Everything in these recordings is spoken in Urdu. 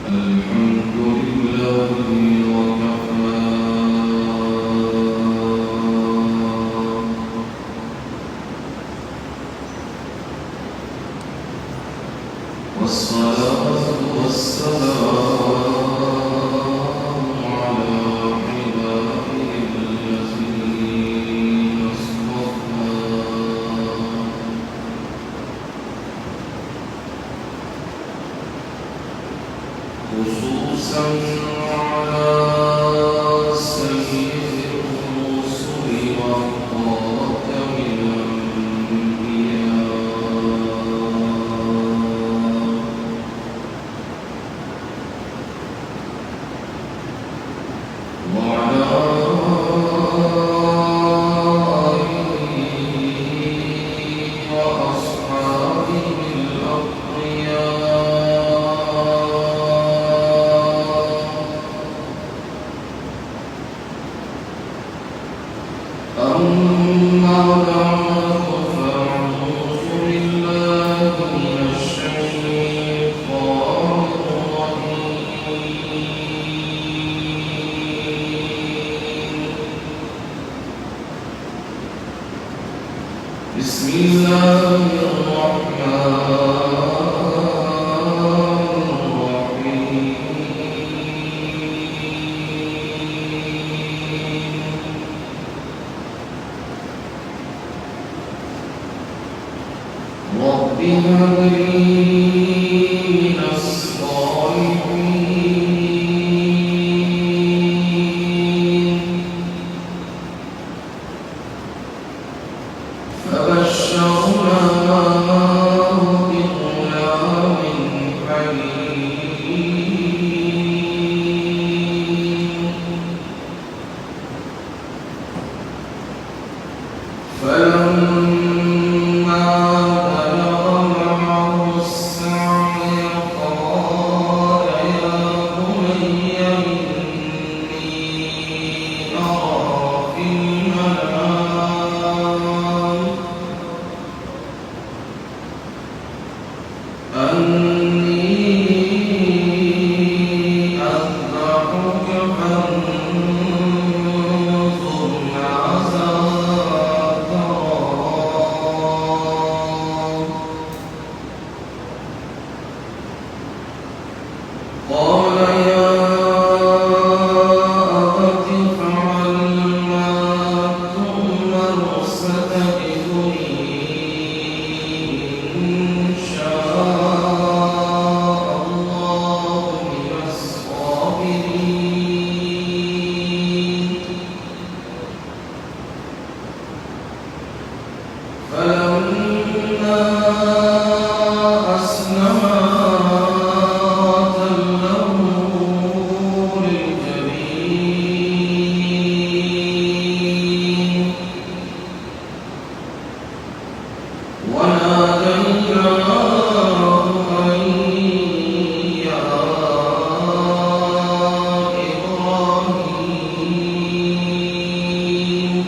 الحمد لله وكفى والصلاة والسلام على عباده الذين اصطفى خصوصا على سيد الرسل وخاتم الأنبياء وعلى آله وأصحابه الأتقياء أما بعد فأعوذ بالله من الشيطان الرجيم بسم الله الرحمن الرحيم رب هب لي من الصالحين فبشرناه بغلام حليم فلما بلغ معه السعي قال يا بني إني أرى في المنام أني أذبحك فانظر ماذا ترى قال يا أبت افعل ما تؤمر ستجدني إن شاء الله من الصابرين فلما أسلما تله للجبين وناديناه أن يا إبراهيم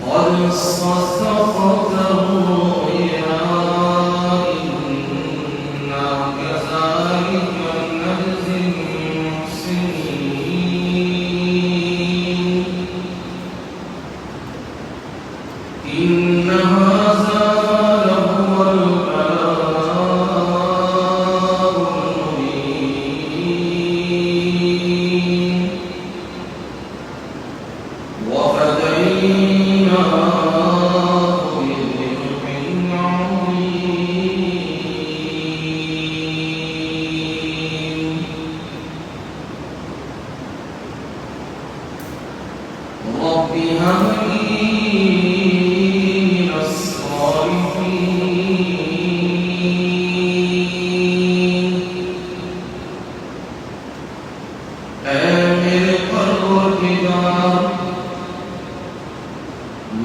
قد صدقت الرؤيا إنا كذلك نجزي المحسنين إن هذا لهو البلاء المبين وفديناه بذبح عظيم رب هب لي من الصالحين آمن الكتاب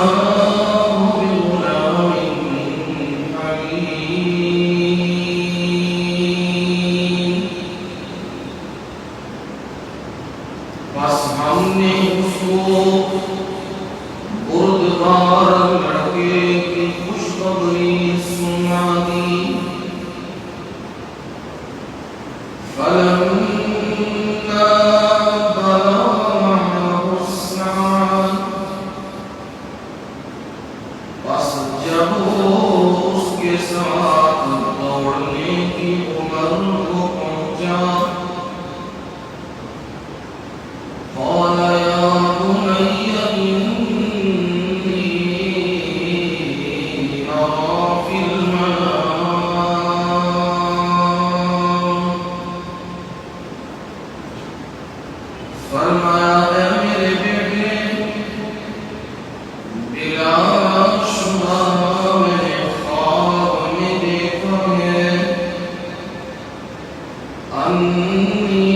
فبشرناه بغلام حليم بس ہم نے اس کو بردبار لڑکے کی خوشخبری سنا دی فلما بلغ معه السعي بس جب وہ اس کے ساتھ دوڑنے کی عمر کو پہنچا قال يا بني إني أرى في المنام فرمایا اے میرے بیٹے بلا شبہ میں نے خواب میں دیکھا ہے انی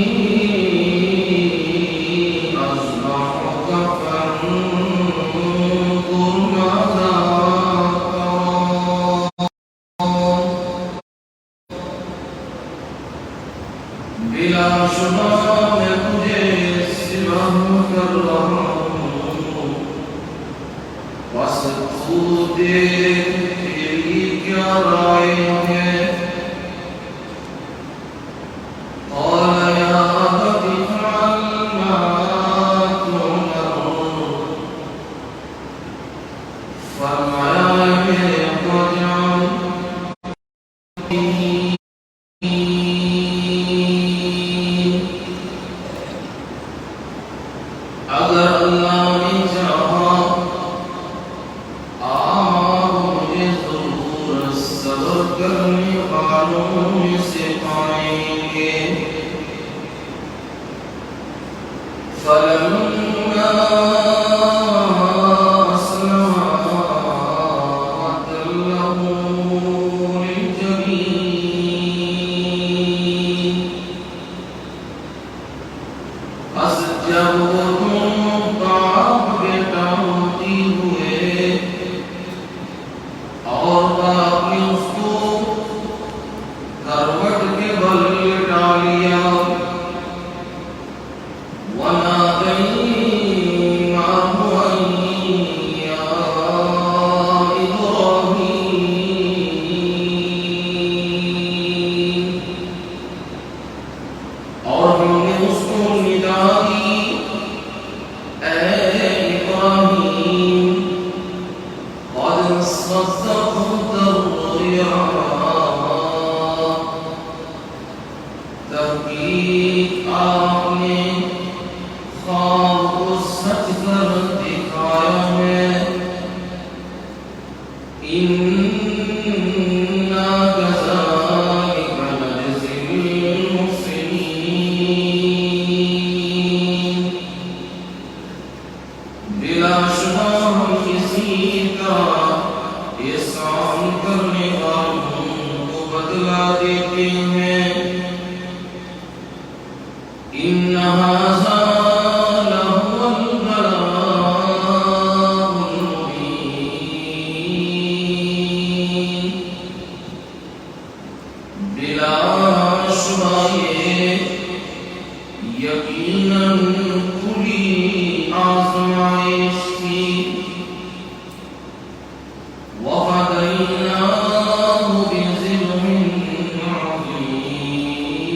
بلا شبہ میں تجھے سبح کر رہا ہوں بس تو دیکھ تیری کیا رائے ہے قال یا ابت افعل ما تؤمر فرمایا میرے ابا جان اگر اللہ نے چاہا آپ مجھے ضرور صبر کرنے والوں میں سے پائیں گے فلما أسلما وتله للجبين جب وہ باپ بیٹا ہوتی ہوئے اور باپ نے اس کو کروٹ کے بل ڈالیا اور ہم نے اس کو ندا دی اے ابراہیم قد صدقت الرؤیا تحقیق آپ نے خواب کو سچ کر دکھایا ہے بلا شبہ ہم کسی کا احسان کرنے والوں کو بدلہ دیتے ہیں ان ھذا لہو البلاء المبین بلا شبہ یہ یقیناً کھلی آزمائش تھی وَفَدَيْنَاهُ بِذِبْحٍ عَظِيمٍ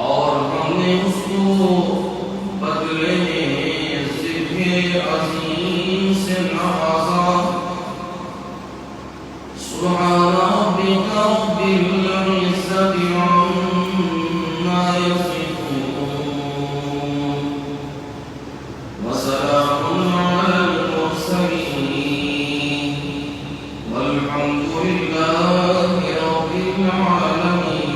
اور ہم نے اس کو بدلے میں ذبح عظیم سے نوازا سبحان ربک رب العزة عما يصفون وسلام على المرسلين والحمد لله رب العالمين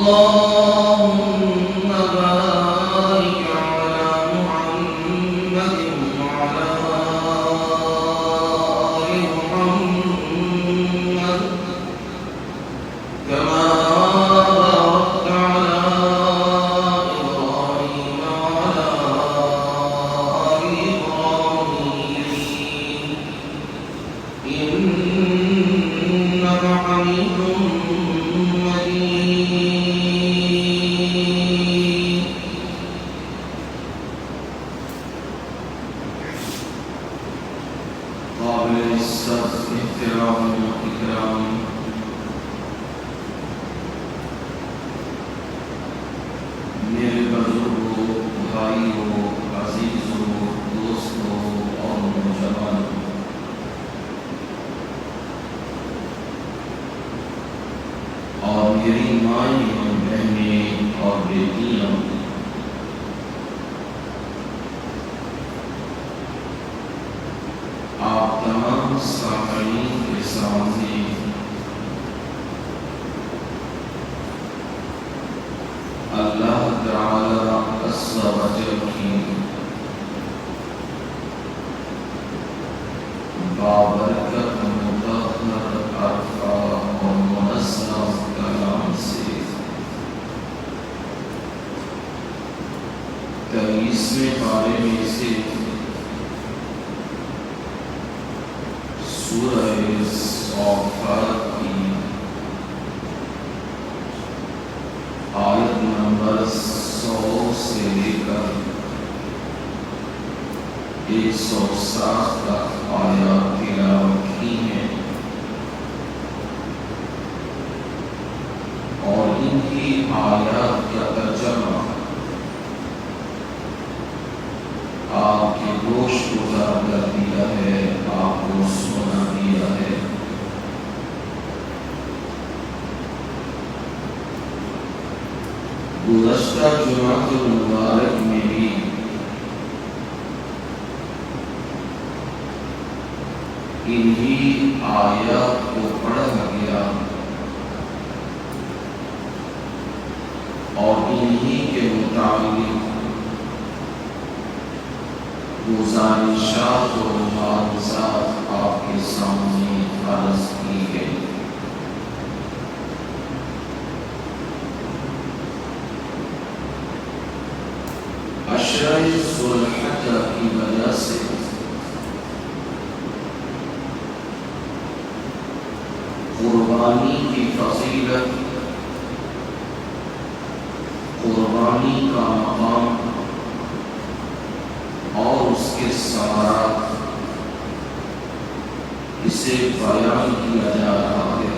اللهم بارك على محمد وعلى آل محمد كما باركت على إبراهيم وعلى آل إبراهيم إنك حميد مجيد. قابل العزت احترام و اکرام میرے بزرگوں، بھائیوں، عزیزوں، دوستوں اور نوجوانوں، اور میری مائیں اور بہنیں اور بیٹیاں، آپ تمام سامعین کے سامنے اللہ تعالی عز و جل کی بابرکت مطہر عرفہ اور منزہ کلام سے 23ویں پارے میں سے سورہ صافات کی آیت نمبر 100 سے لے کر 107 تک آیات تلاوت کی ہیں، اور ان کی آیات کا ترجمہ آپ کے گوش گزار کر دیا ہے، آپ کو سنا دیا ہے۔ گزشتہ جمعہ المبارک میں بھی انہی آیات کو پڑھا گیا اور انہی کے متعلق گزارشات و ملاحظات آپ کے سامنے عرض کی گئی۔ اشرح ذو الحجہ کی وجہ سے قربانی کی فضیلت، قربانی کا مقام اور اس کے ثمرات، اسے بیان کیا جا رہا ہے،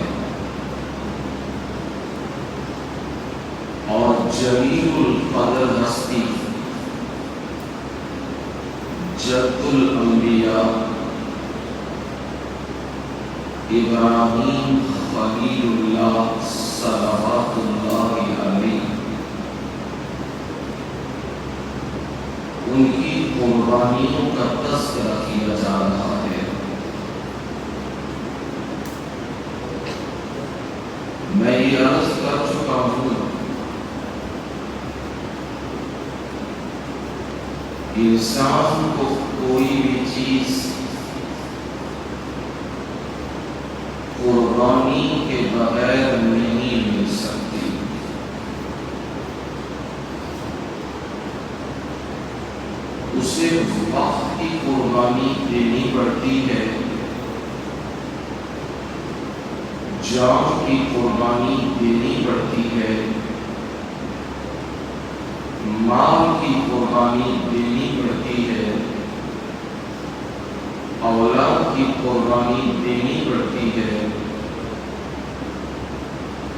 اور جلیل القدر ہستی جد الانبیاء ابراہیم خلیل اللہ صلوات اللہ علیہ، ان کی قربانیوں کا تذکرہ کیا جا رہا ہے۔ میں یہ عرض کر چکا ہوں، انسان کو کوئی بھی چیز قربانی کے بغیر نہیں مل سکتی۔ اسے وقت کی قربانی دینی پڑتی ہے، جان کی قربانی دینی پڑتی ہے، مال کی قربانی دینی پڑتی ہے، اولاد کی قربانی دینی پڑتی ہے،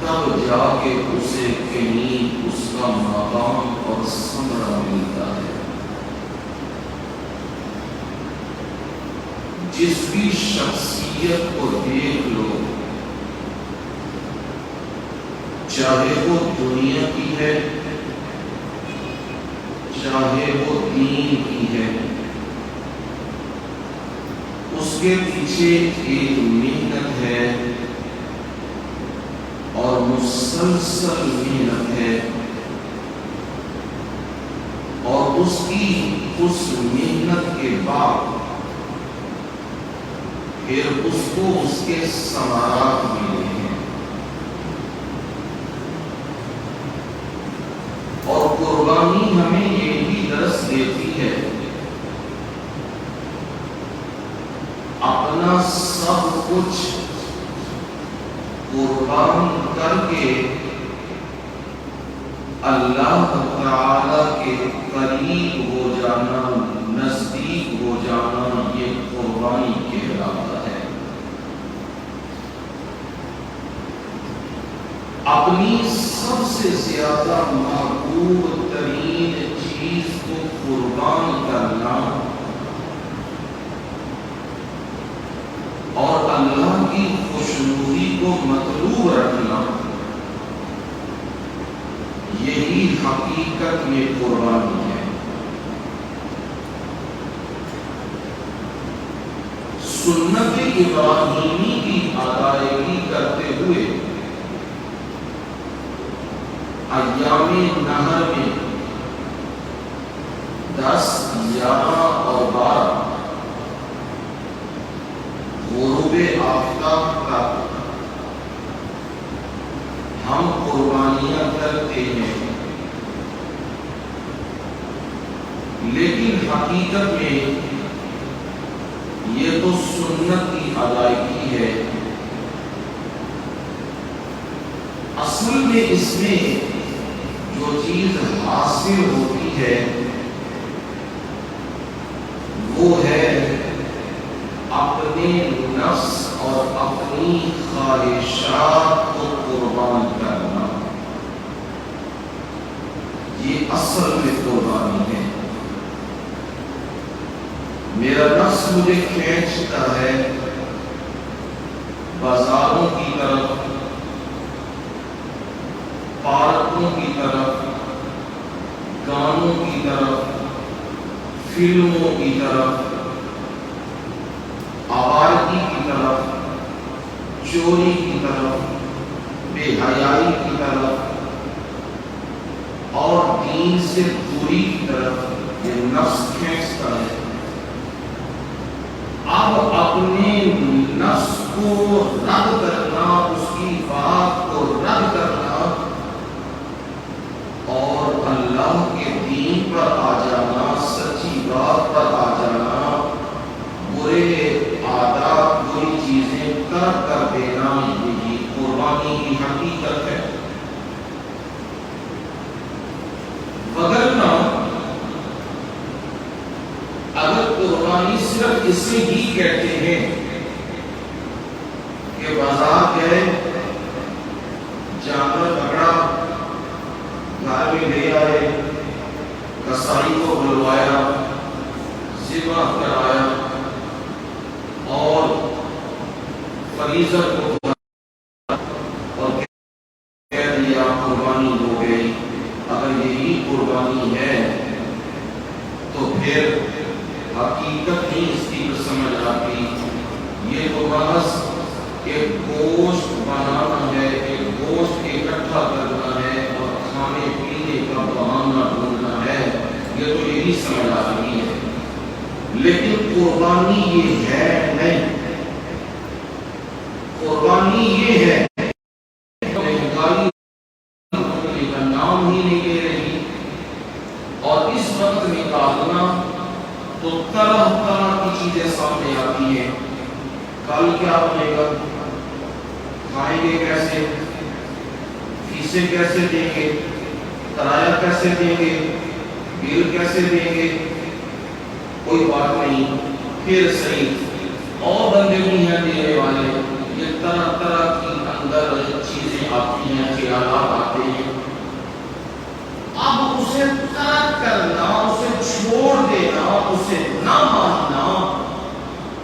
تب جا کے اسے کہیں اس کا مقام اور ثمرہ ملتا ہے۔ جس بھی شخصیت کو دیکھ لو، چاہے وہ دنیا کی ہے، چاہے وہ دین کی ہے، اس کے پیچھے ایک محنت ہے اور مسلسل محنت ہے، اور اس محنت کے بعد پھر اس کو اس کے ثمرات ملے ہیں۔ اور قربانی ہمیں یہ بھی درس دیتی ہے، اپنا سب کچھ قربان کر کے اللہ تعالی کے قریب ہو جانا، نزدیک ہو جانا، یہ قربانی کہلاتا ہے۔ اپنی سب سے زیادہ محبوب ترین چیز کو قربان کرنا اور اللہ کی خوشنودی کو مطلوب رکھنا، یہی حقیقت میں قربانی ہے۔ سنت ابراہیمی کی ادائیگی کرتے ہوئے ایام نہر میں 10، 11 اور 12 غروب آفتاب تک ہم قربانیاں کرتے ہیں، لیکن حقیقت میں یہ تو سنت کی ادائیگی ہے۔ اصل میں اس میں جو چیز حاصل ہوتی ہے وہ ہے اپنے نفس اور اپنی خواہشات کو قربان کرنا، یہ اصل میں قربانی ہے۔ میرا نفس مجھے کھینچتا ہے بازاروں کی طرف، پارکوں کی طرف، گانوں کی طرف، فلموں کی طرف، آوارگی کی طرف، چوری کی طرف، بے حیائی کی طرف اور دین سے دوری کی طرف یہ نفس کھینچتا ہے۔ اب اپنے نفس کو رد کرنا، اس کی بات کو رد کرنا اور اللہ کے دین پر آ جانا، سچی بات پر آ جانا، برے عادات، بری چیزیں ترک کر دینا، یہی قربانی کی حقیقت ہے۔ وگرنہ اگر قربانی صرف اسے ہی کہتے ہیں کہ بازار گئے، جانور پکڑا، گھر میں لے آئے، کسائی کو بلوایا، ذبح کرایا اور فریضہ کو اور کہہ دیا قربانی ہو گئی، اگر یہی قربانی ہے تو پھر حقیقت نہیں اس کی سمجھ آتی۔ یہ تو محض ایک گوشت بنانا ہے، ایک گوشت اکٹھا کرنا ہے اور کھانے پینے کا بہانہ ڈھونڈنا ہے، یہ تو یہی سمجھ آ رہی ہے، لیکن قربانی یہ ہے نہیں۔ قربانی یہ ہے مہنگائی کا نام ہی نہیں لے رہی، اور اس وقت نکالنا تو طرح طرح کی چیزیں سامنے آتی ہیں۔ کل کیا بنے گا، کھائیں گے کیسے، فیسیں کیسے دیں گے، کرایہ کیسے دیں گے، بل کیسے دیں گے، کوئی بات نہیں، پھر صحیح اور بندے بھی ہیں دینے والے، یہ طرح طرح کی اندر چیزیں آتی ہیں، خیالات آتے ہیں۔ اب اسے ترک کرنا، اسے چھوڑ دینا، اسے نہ ماننا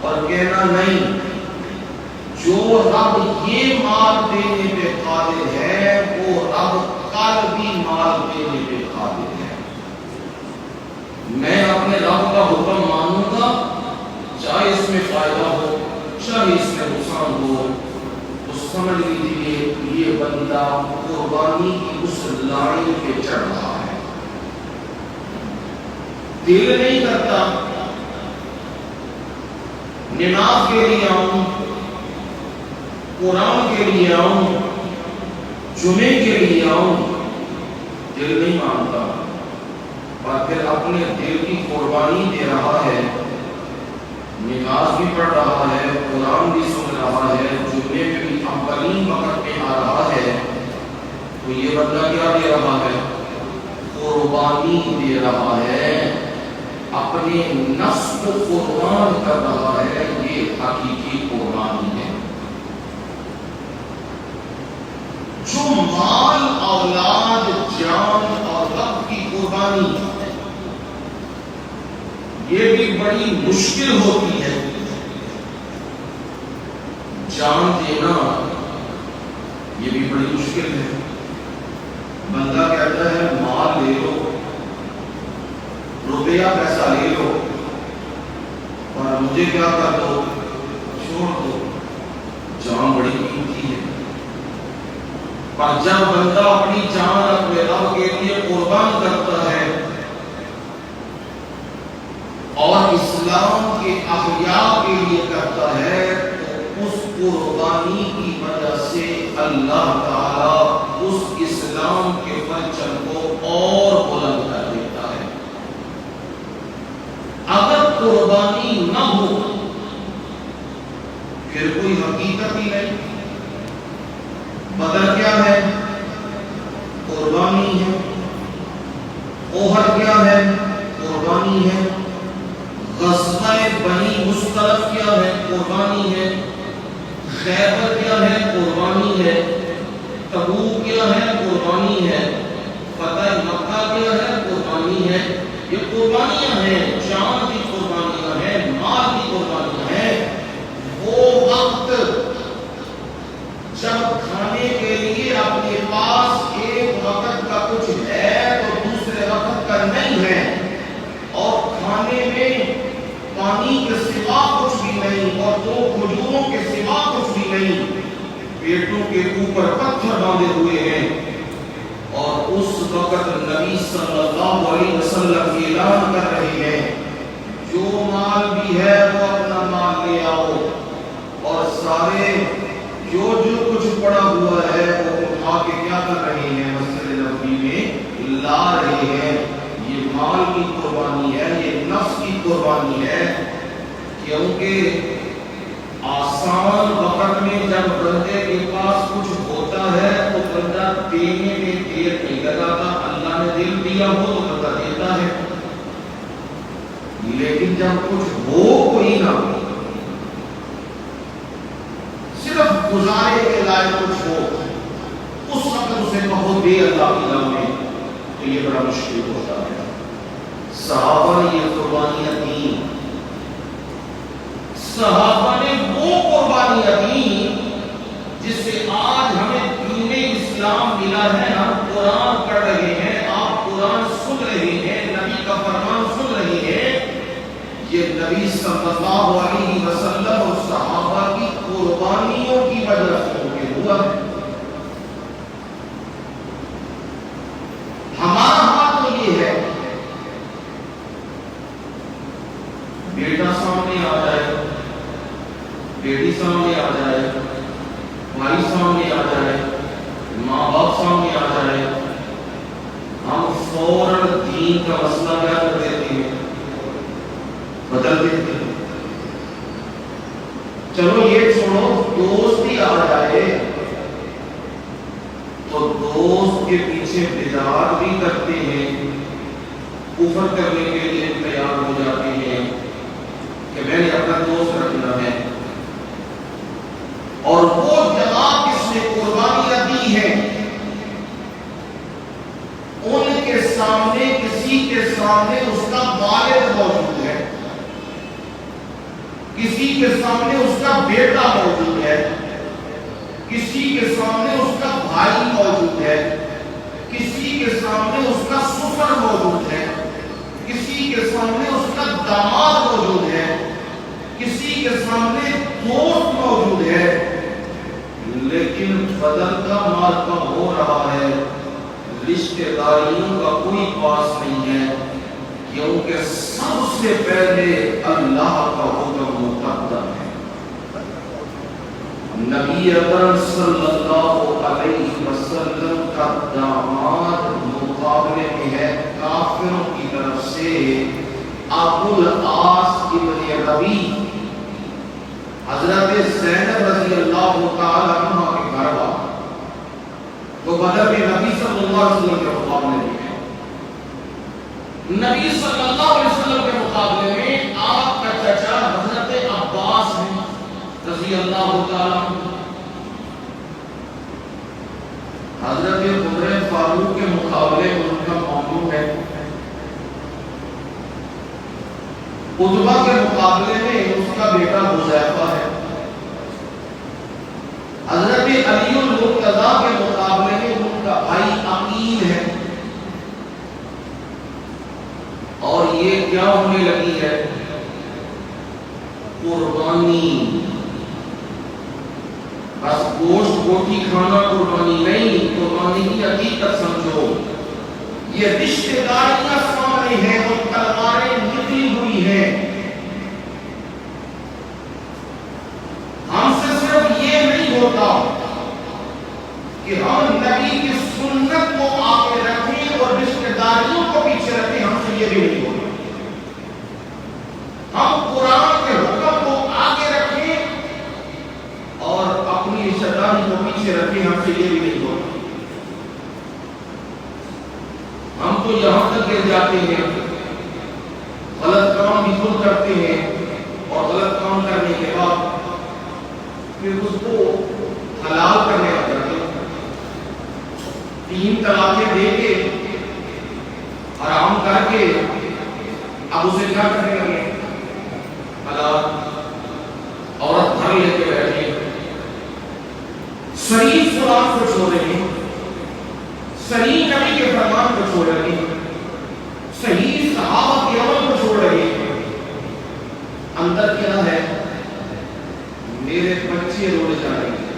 اور کہنا نہیں، جو رب یہ مال دینے پہ قادر ہے وہ رب کل بھی مال دینے پہ قادر ہے۔ میں اپنے رب کا حکم مانوں گا، چاہے اس میں فائدہ ہو، چاہے اس میں نقصان ہو، تو سمجھ لیجیے یہ یہ بندہ قربانی کی اس لائن پہ چڑھ رہا ہے. دل نہیں کرتا نماز کے لیے آؤں, قرآن کے لیے آؤں, جمعے کے لیے آؤں, دل نہیں مانتا, اور پھر اپنے دل کی قربانی دے رہا ہے, نماز بھی پڑھ رہا ہے, قرآن بھی سن رہا ہے, جمعے میں بھی اولین وقت میں آ رہا ہے, تو یہ بندہ کیا دے رہا ہے؟ قربانی دے رہا ہے, اپنے نفس کو قربان کر رہا ہے. یہ حقیقی قربانی ہے. جو مال, اولاد, جان اور وقت کی قربانی, یہ بھی بڑی مشکل ہوتی ہے. جان دینا یہ بھی بڑی مشکل ہے. بندہ کہتا ہے مال لے لو, روپیہ پیسہ لے لو, اور مجھے کیا کر دو, چھوڑ دو. جان بڑی قیمتی ہے. پر جب بندہ اپنی جان اپنے رب کے لیے قربان کرتا ہے اور اسلام کے احیاء کے لیے کرتا ہے, تو اس قربانی کی وجہ سے اللہ تعالی اس اسلام کے پرچم کو اور بلند کر دیتا ہے. اگر قربانی نہ ہو پھر کوئی حقیقت ہی نہیں. بدر کیا ہے؟ قربانی ہے. احد کیا ہے؟ قربانی ہے. غزوہ بنی مصطلق کیا ہے؟ قربانی ہے. خیبر کیا ہے؟ قربانی ہے. تبوک کیا ہے؟ قربانی ہے. فتح مکہ کیا ہے؟ قربانی ہے. یہ قربانیاں ہیں, جان کی قربانیاں ہیں, مال کی قربانیاں ہیں. وہ وقت جب کھانے کے لیے اپنے پاس ایک وقت کا کچھ ہے تو دوسرے وقت کا نہیں ہے, اور کھانے میں پانی کے سوا کچھ بھی نہیں اور دو کھجوروں کے سوا کچھ بھی نہیں, پیٹوں کے اوپر پتھر باندھے ہوئے ہیں, اور اس وقت نبی صلی اللہ علیہ وسلم اعلان کر رہے ہیں جو مال بھی ہے وہ اپنا مال لے آؤ, اور سارے جو کچھ پڑا ہوا ہے وہ اٹھا کے کیا کر رہے ہیں؟ مسجد نبوی میں لا رہے ہیں. یہ مال کی قربانی ہے, یہ نفس کی قربانی ہے, کیونکہ آسان وقت میں جب بندے کے پاس کچھ ہوتا ہے تو بندہ دینے میں دیر نہیں لگاتا. اللہ نے دل دیا ہو تو بندہ دیتا ہے, لیکن جب کچھ ہو کوئی نہ, صرف گزارے کے لائق کچھ ہو, اس وقت اسے کہو دے اللہ کی راہ میں, تو یہ بڑا مشکل ہوتا ہے. صحابہ نے یہ قربانیاں دیں, صحابہ نے وہ قربانیاں دیں جس سے آج ہمیں دین اسلام ملا ہے. ہم قرآن پڑھ رہے ہیں, آپ قرآن سن رہے ہیں, نبی کا فرمان سن رہے ہیں. یہ نبی صلی اللہ علیہ وسلم اور صحابہ کی قربانیوں کی وجہ سے ہوا ہے. ہمارا ہاتھ تو یہ ہے, بیٹا سامنے آ جائے, بیٹی سامنے آ جائے, بھائی سامنے آ جائے, ماں باپ سامنے آ جائے, ہم فوراً دین کا مسئلہ کیا کر دیتے ہیں؟ بدل دیتے ہیں. چلو یہ چھوڑو, دوست ہی آ جائے تو دوست کے پیچھے بدعات بھی کرتے ہیں, کفر کرنے کے لیے تیار ہو جاتے ہیں کہ میں نے اپنا دوست رکھنا ہے. اور وہ جماعت جس نے قربانیاں دی ہیں ان کے سامنے کسی کے سامنے اس کا والد موجود ہے, کسی کے سامنے اس کا بیٹا موجود ہے, کسی کے سامنے اس کا بھائی موجود ہے, کسی کے سامنے اس کا سفر موجود ہے, کسی کے سامنے اس کا داماد موجود ہے, کسی کے سامنے دوست موجود ہے, لیکن بدن کا مال کم ہو رہا ہے، رشتہ داریوں کا کوئی پاس نہیں ہے، کیونکہ سب سے پہلے اللہ کا حکم مقدم ہے۔ نبی اکرم صلی اللہ علیہ وسلم کا داماد مقابلے میں ہے کافروں کی طرف سے ابو العاص ابن ربیع، حضرت زینب رضی اللہ تعالی عنہ کے گھر والے، وہ بدر میں نبی صلی اللہ علیہ وسلم کے مقابلے میں ہے۔ نبی صلی اللہ علیہ وسلم کے مقابلے میں آپ کا چچا حضرت عباس ہیں رضی اللہ تعالی عنہ، حضرت عمر فاروق کے مقابلے میں ان کا موضوع ہے، عتبہ کے مقابلے میں اس کا بیٹا حذیفہ ہے، حضرت علی المرتضیٰ کے مقابلے میں ان کا بھائی عقیل ہے، اور یہ کیا ہونے لگی ہے؟ قربانی۔ بس گوشت روٹی کھانا قربانی نہیں، قربانی کی حقیقت سمجھو۔ یہ رشتہ داریاں سامنے ہیں اور تلواریں نکلی ہوئی ہیں۔ ہم سے صرف یہ نہیں ہوتا کہ ہم نبی کی سنت کو آگے رکھیں اور رشتہ داریوں کو پیچھے رکھیں، ہم سے یہ بھی نہیں ہوتا۔ ہم قرآن کے حکم کو آگے رکھیں اور اپنی رشتہ داری کو پیچھے رکھیں، ہم سے یہ بھی نہیں ہوتا۔ ہم تو یہاں تک گر جاتے ہیں، غلط کام بھی خود کرتے ہیں، اور غلط کام کرنے کے بعد پھر اس کو حلال کرنے لگتے ہیں، 3 طلاقیں دے کے حرام کر کے اب اسے کیا کرنے لگے؟ حلال۔ عورت گھر لے کے بیٹھے، صحیح قرآن کو چھوڑ رہے ہیں، صحیح نبی کے فرمان کو چھوڑ رہے ہیں، صحیح صحابہ کے عمل کو چھوڑ رہے ہیں، اندر کیا ہے؟ میرے بچے روڑ جائیں گے،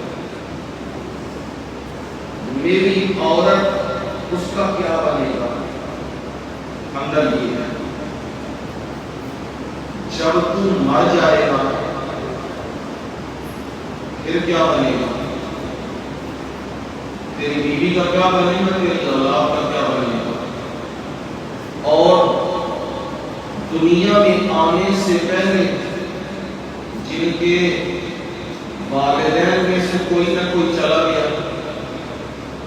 میری عورت اس کا کیا بنے گا؟ اندر یہ ہے۔ جب تو مر جائے گا پھر کیا بنے گا؟ تیری بیوی کا کیا بنے گا؟ تیری اولاد کا کیا بنے گا؟ اور دنیا میں آنے سے پہلے جن کے والدین میں سے کوئی نہ کوئی چلا گیا،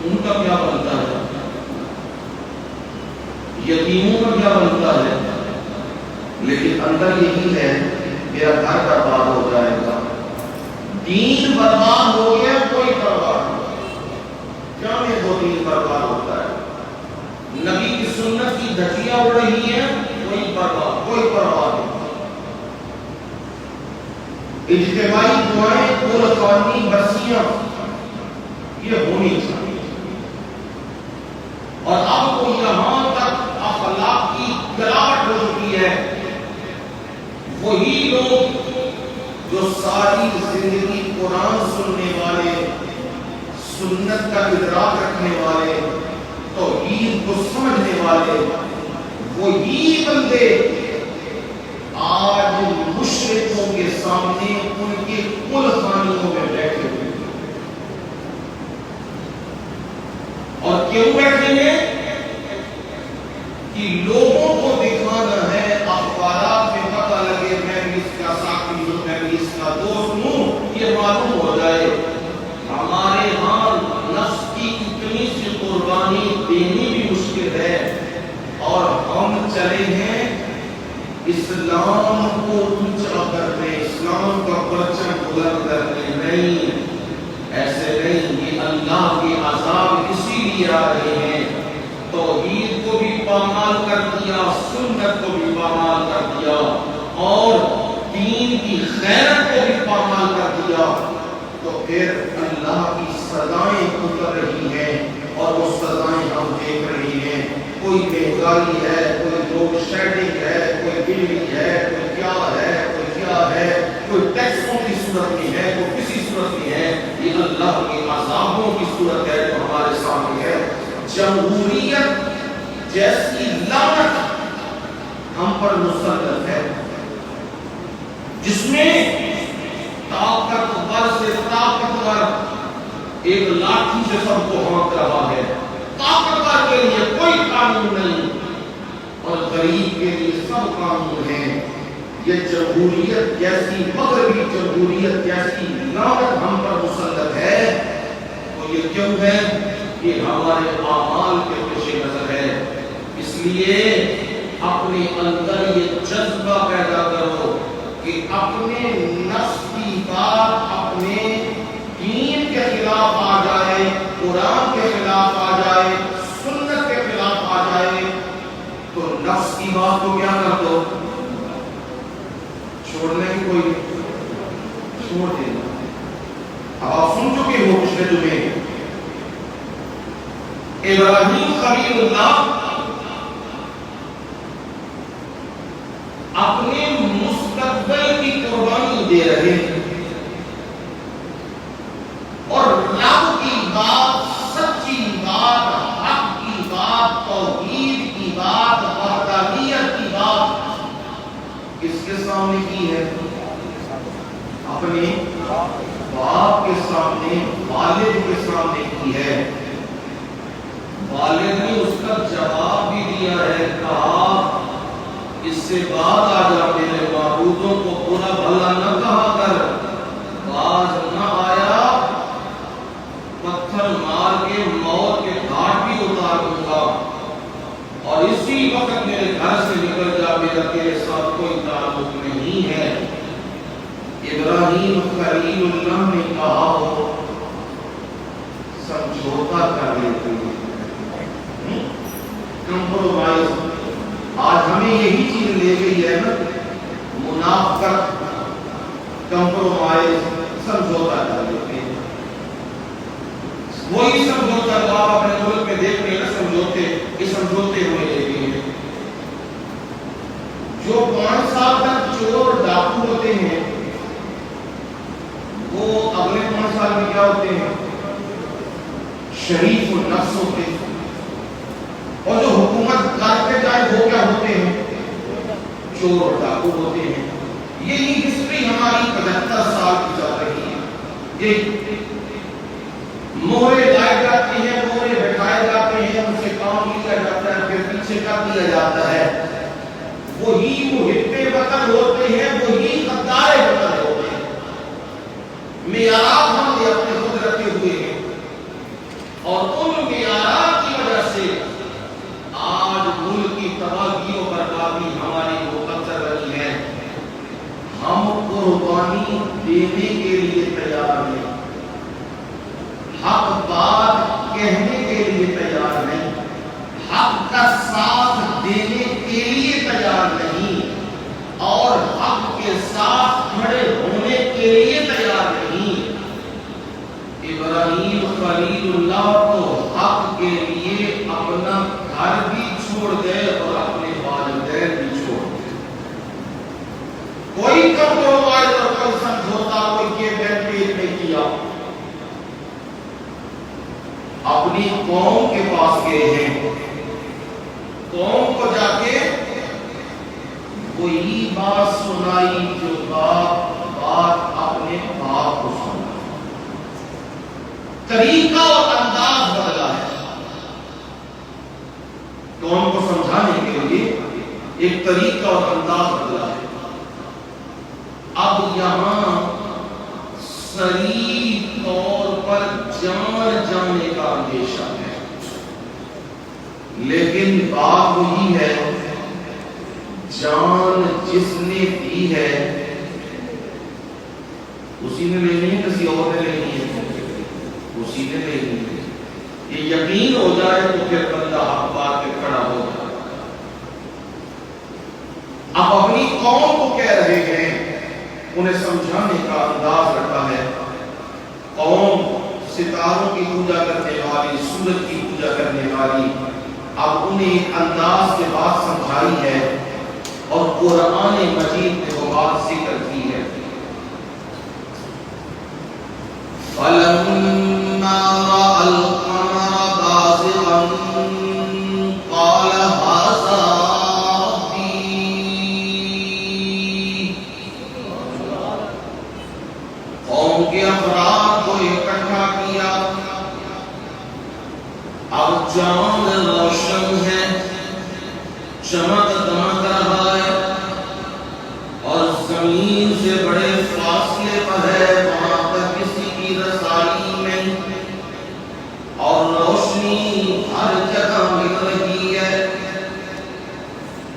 ان کا کیا بنتا ہے؟ یتیموں کا کیا بنتا ہے؟ لیکن اندر یہی ہے، میرا گھر برباد ہو جائے گا، دین برباد ہو گیا، کوئی پرواہ نہیں۔ کیا میں وہ دین برباد ہوتا ہے؟ نبی کی سنت کی دھجیاں اڑ رہی ہیں، کوئی پرواہ نہیں۔ اجتماعی دعائیں، قربانی، برسیاں، یہ ہونی چاہیے۔ اور اب تو یہاں تک اخلاق کی گلاوٹ ہو چکی ہے، وہی لوگ جو ساری زندگی قرآن سننے والے، سنت کا ادراک رکھنے والے، توحید کو سمجھنے والے، وہی بندے آج مشرکوں کے سامنے ان کے کل خانیوں میں بیٹھے ہوئے۔ اور کیوں بیٹھے ہیں؟ کہ لوگوں کو دکھانا ہے، اخبارات میں پتہ لگے میں بھی اس کا ساتھی ہوں، میں بھی اس کا دوست ہوں، یہ معلوم ہو جائے۔ ہمارے ہاں نفس کی اتنی سی قربانی دینی بھی مشکل ہے، اور ہم چلے ہیں اسلام کو اونچا کرنے، اسلام کا پرچم بلند کرنے۔ نہیں، ایسے نہیں، یہ اللہ کے عذاب اسی لیے آ رہے ہیں۔ توحید کو بھی پامال کر دیا، سنت کو بھی پامال کر دیا، اور دین کی غیرت کو بھی پامال کر دیا، تو پھر اللہ کی سزائیں اتر رہی ہیں، اور وہ سزائیں ہم دیکھ رہے ہیں۔ کوئی مہنگائی ہے، کوئی لوڈ شیڈنگ ہے، کوئی بجلی ہے، کوئی کیا ہے، کوئی کیا ہے، کوئی ٹیکسوں کی صورت میں ہے، کوئی کسی صورت میں ہے۔ یہ اللہ کے عذابوں کی صورت ہے جو ہمارے سامنے ہے۔ جمہوریت جیسی لعنت ہم پر مسلط ہے، جس میں طاقتور سے طاقتور ایک لاٹھی سے سب کو ہانک رہا ہے۔ طاقتور کے لیے کوئی قانون نہیں اور غریب کے لیے سب قانون ہیں۔ یہ جمہوریت جیسی مغربی جمہوریت جیسی لعنت ہم پر مسلط ہے، تو یہ کیوں ہے؟ یہ ہمارے اعمال کے پیش نظر ہے۔ اس لیے اپنے اندر یہ جذبہ پیدا کرو کہ اپنے نفس کی بات اپنے دین کے خلاف آ جائے، قرآن کے خلاف آ جائے، سنت کے خلاف آ جائے، تو نفس کی بات کو کیا کر دو؟ چھوڑنے کی کوئی چھوڑ دینا۔ اب آپ سن چکے ہو پچھلے جمعے ابراہیم خلیل اللہ اپنے مستقبل کی قربانی دے رہے ہیں اور رب کی بات، سچی بات، حق کی بات، توحید کی بات، وحدانیت کی بات کس کے سامنے کی ہے؟ اپنے باپ کے سامنے، والد کے سامنے کی ہے۔ والد نے اس کا جواب بھی دیا ہے، کہا اس سے بعد آ جا، میرے معبودوں کو برا بھلا نہ کہا کر، باز نہ آیا پتھر مار کے موت کے گھاٹ بھی اتار دوں گا، اور اسی وقت میرے گھر سے نکل جا، میرا تیرے ساتھ کوئی تعلق نہیں ہے۔ ابراہیم خلیل اللہ نے کہا ہو سمجھوتا کر لیتے ہیں، کمپرومائز۔ آج ہمیں یہی چیز لے گئی ہے نا، منافقت، کمپرومائز، سمجھوتا کر لیتے ہیں۔ وہی سمجھوتا جو آپ اپنے ملک میں دیکھ رہے ہیں، سمجھوتے، یہ سمجھوتے ہوئے لے گئے ہیں۔ جو 5 سال تک چور ڈاکو ہوتے ہیں، وہ اگلے 5 سال میں کیا ہوتے ہیں؟ شریف النفس ہوتے ہیں۔ اور جو حکومت کرتے جائے وہ کیا ہوتے ہیں؟ چور ڈاکو ہوتے ہیں۔ یہی ہسٹری ہماری 75 سال کی چل رہی ہے۔ یہ مہرے لائے جاتے ہیں، مہرے بٹھائے جاتے ہیں، ان سے کام لیا جاتا ہے، پھر پیچھے کر دیا جاتا ہے۔ وہی محب وطن ہوتے ہیں، وہی غدار وطن ہوتے ہیں۔ معیارات ہم نے اپنے خود رکھے ہوئے ہیں، اور ان معیارات کی وجہ سے آج ملک کی تباہی و بربادی ہماری مقدر رہی ہے۔ ہم قربانی دینے کے لیے تیار نہیں، حق بات کہنے کے لیے تیار نہیں، حق کا ساتھ دینے کے لیے تیار نہیں، اور حق کے ساتھ کھڑے ہونے کے لیے تیار نہیں۔ ابراہیم خلیل اللہ کو حق کے لیے اپنا گھر بھی چھوڑ گئے اور اپنے والدین بھی چھوڑ گئے۔ کوئی کمپرومائز اور کوئی سمجھوتا، کوئی یہ بینٹیج نہیں کیا۔ اپنی قوم کے پاس گئے ہیں، قوم کو جا کے وہی بات سنائی جو بات اپنے باپ کو سنا۔ طریقہ اور انداز بدلا ہے۔ قوم کو سمجھانے کے لیے ایک طریقہ اور انداز بدلا ہے۔ اب یہاں صریح طور پر جان جانے کا اندیشہ ہے، لیکن بات وہی ہے، جان جس نے دی ہے اسی نے لینی ہے، کسی اور نے لینی ہے؟ اسی نے لینی ہے۔ یہ یقین ہو جائے تو پھر بندہ حق بات پہ کھڑا ہو جائے۔ اب اپنی قوم کو کہہ رہے ہیں، انہیں سمجھانے کا انداز رکھا ہے۔ قوم ستاروں کی پوجا کرنے والی، سورج کی پوجا کرنے والی، اب انہیں ایک انداز کے بات سمجھائی ہے، اور قرآن مجید نے وہ بات ذکر کی ہے۔ فلما رأى القمر بازغا قال هذا ربي. قوم کے افراد کو اکٹھا کیا. اب چاند روشن ہے، چمک دمک رہا ہے، اور زمین سے بڑے فاصلے پر ہے، وہاں تک کسی کی رسائی نہیں، اور روشنی ہر جگہ مل رہی ہے.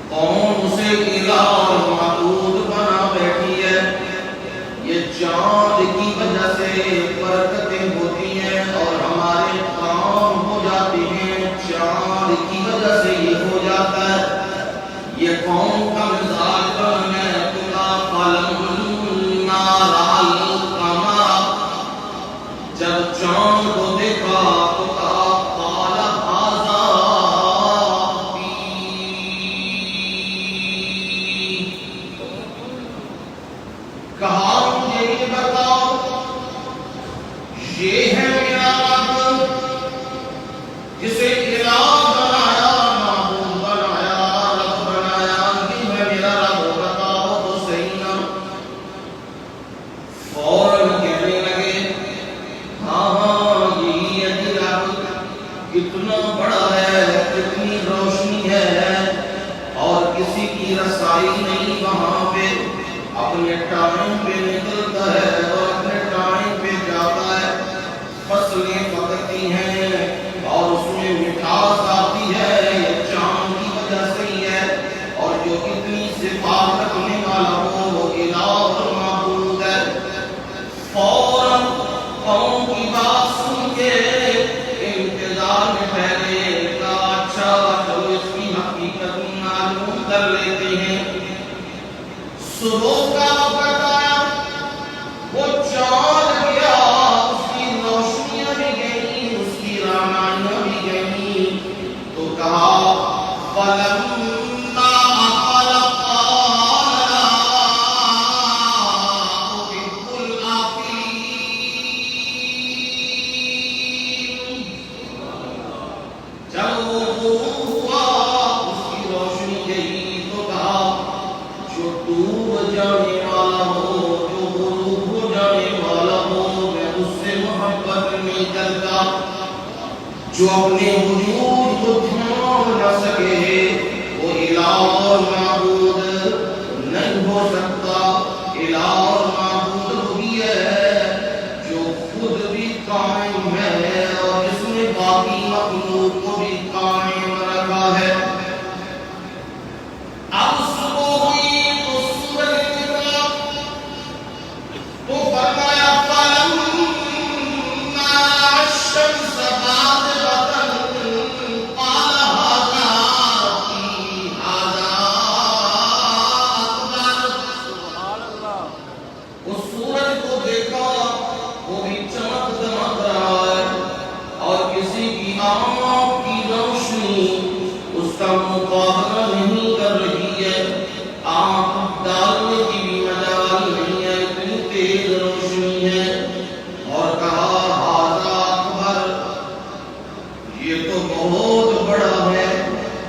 قوم اسے الہ اور معبود بنا بیٹھی ہے. یہ چاند کی وجہ سے برکتیں ہوتی ہیں اور ہمارے کام ہو جاتے ہیں، چاند کی وجہ سے یہ ہو جاتا ہے. یہ قوم کا مزاج ہے. جب چاند کو دیکھا تو کہا قال هذا ربی. کہا مجھے یہ بتاؤ، یہ ہے میرا رب جسے الہ بنایا، معبود بنایا، رب بنایا، یہ ہے میرا رب، بتاؤ تو صحیح نا. فوراً کہنے لگے ہاں یہی ہے جی رب. کتنا بڑا ہے، کتنی روشنی ہے، اور کسی کی رسائی نہیں وہاں پہ. اپنے ٹائم پہ نکلتا ہے اور اپنے ٹائم پہ جاتا ہے. فصلیں پکتی ہیں اور اس میں مٹھاس آتی ہے، یہ چاند کی وجہ سے ہی ہے. اور جو اتنی صفات رکھنے والا ہو وہ الہ اور معبود ہے. فوراً قوم کی بات سن کے انتظار میں ٹھہرے. کہا اچھا چلو اس کی حقیقت معلوم کر لیتے ہیں. صبح کا وقت آیا، وہ چاند گیا، اس کی روشنیاں بھی گئیں، اس کی رانائیاں بھی گئیں. تو کہا فلما أفل قال لا أحب الآفلين. جب وہ غروب ہوا، اس کی روشنی گئی، تو کہا جو ڈوب جانے والا ہو، جو غروب ہو جانے والا ہو، میں اس سے محبت نہیں کرتا. جو اپنے وجود کو تھام نہ سکے وہ الہ اور معبود نہیں ہو سکتا. الہ اور معبود وہی ہے جو خود بھی قائم ہے اور جس نے باقی مخلوق کو بھی قائم رکھا ہے. اب صبح ہوئی تو سورج نکلا، تو فرمایا فلما الشمس بازغة قال هذا ربي هذا أكبر. اس سورج کو دیکھا، وہ بھی چمک دمک رہا ہے، اور کسی کی آنکھ کی روشنی اس کا مقابلہ نہیں کر رہی ہے. آنکھ ڈالنے کی بھی مجال نہیں ہے، اتنی تیز روشنی ہے. اور کہا ہذا اکبر، یہ تو بہت بڑا ہے.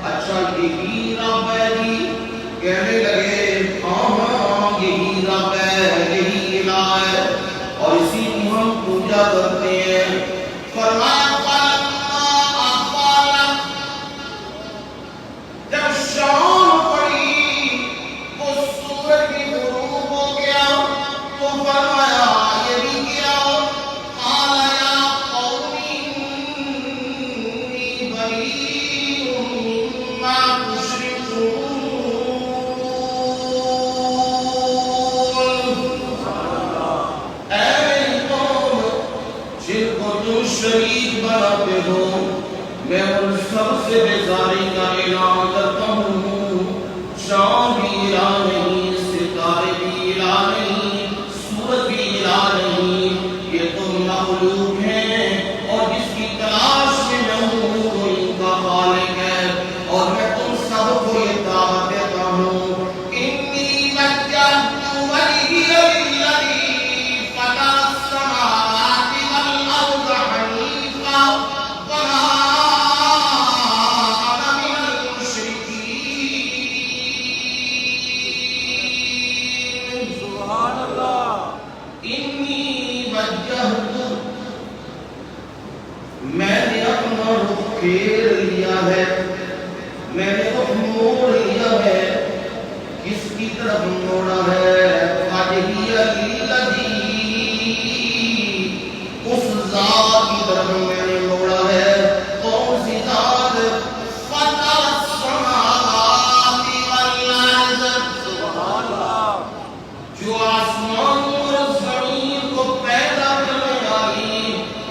اچھا یہی رب ہے جی؟ کہنے لگے ہاں ہاں یہی رب ہے، یہی الہ ہے، اور اسی کی ہم پوجا کرتے ہیں. فرمایا فلما أفل، جب شام پڑی، وہ سورج بھی غروب ہو گیا، تو فرمایا یہ بھی کیا. قال یا قوم إني بريء مما تشركون. اے میری قوم، جن کو تم شریک بناتے ہو، میں ان سب سے بیزاری کا اعلان کرتا ہوں. چاند بھی الہ نہیں، ستارے بھی الہ نہیں، سورج بھی الہ نہیں. یہ تو مخلوق ہیں، اور جس کی تلاش میں میں ہوں وہ ان کا خالق ہے. اور میں تم سب کو یہ دعوت دیتا ہوں انی وجہت وجہی للذی فطر السماوات میں نے اپنا رخ پھیر لیا ہے، میں نے رخ موڑ لیا ہے، کس کی طرف موڑا ہے؟ فَجْهِيَ لِلَّذِي، اس ذات کی طرف میں نے موڑا ہے۔ کون سی ذات؟ فَطَرَ السَّمَاوَاتِ وَالْأَرْضَ، جو آسمان اور زمین کو پیدا کرنے والی،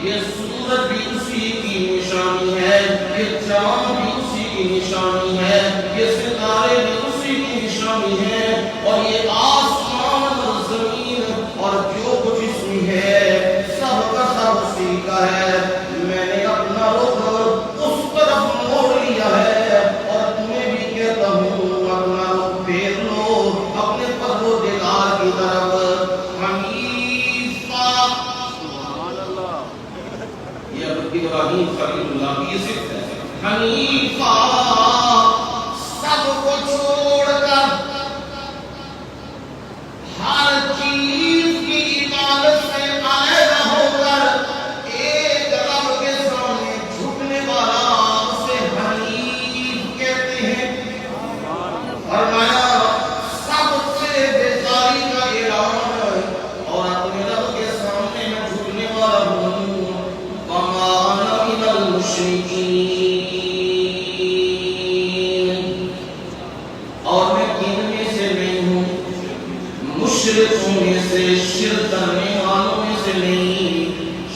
یہ سورج بھی اسی کی نشانی ہے، یہ چاند بھی اسی کی نشانی ہے، یہ ستارے بھی اسی کی نشانی ہے، اور یہ آسمان اور زمین اور جو کچھ اس میں ہے سب کا سب اسی کا ہے۔ میں نے اپنا رخ اس طرف موڑ لیا ہے، اور تمہیں بھی کہتا ہوں اپنا رخ پھیر لو اپنے پروردگار کی طرف۔ حنیفہ، یہ ابراہیم خلیل اللہ کی یہ صفت ہے، حنیفہ، سب کو چھوڑ کر، ہر چیز کی عبادت سے علیحدہ ہو کر ایک رب کے سامنے جھکنے والا، اسے حنیف کہتے ہیں۔ فرمایا سب سے بیزاری کا اعلان، اور اپنے رب کے سامنے میں جھکنے والا ہوں۔ وَمَا أَنَا مِنَ الْمُشْرِكِينَ، اور میں کن میں سے نہیں ہوں، مشرکوں میں سے، شرک کرنے والوں میں سے نہیں۔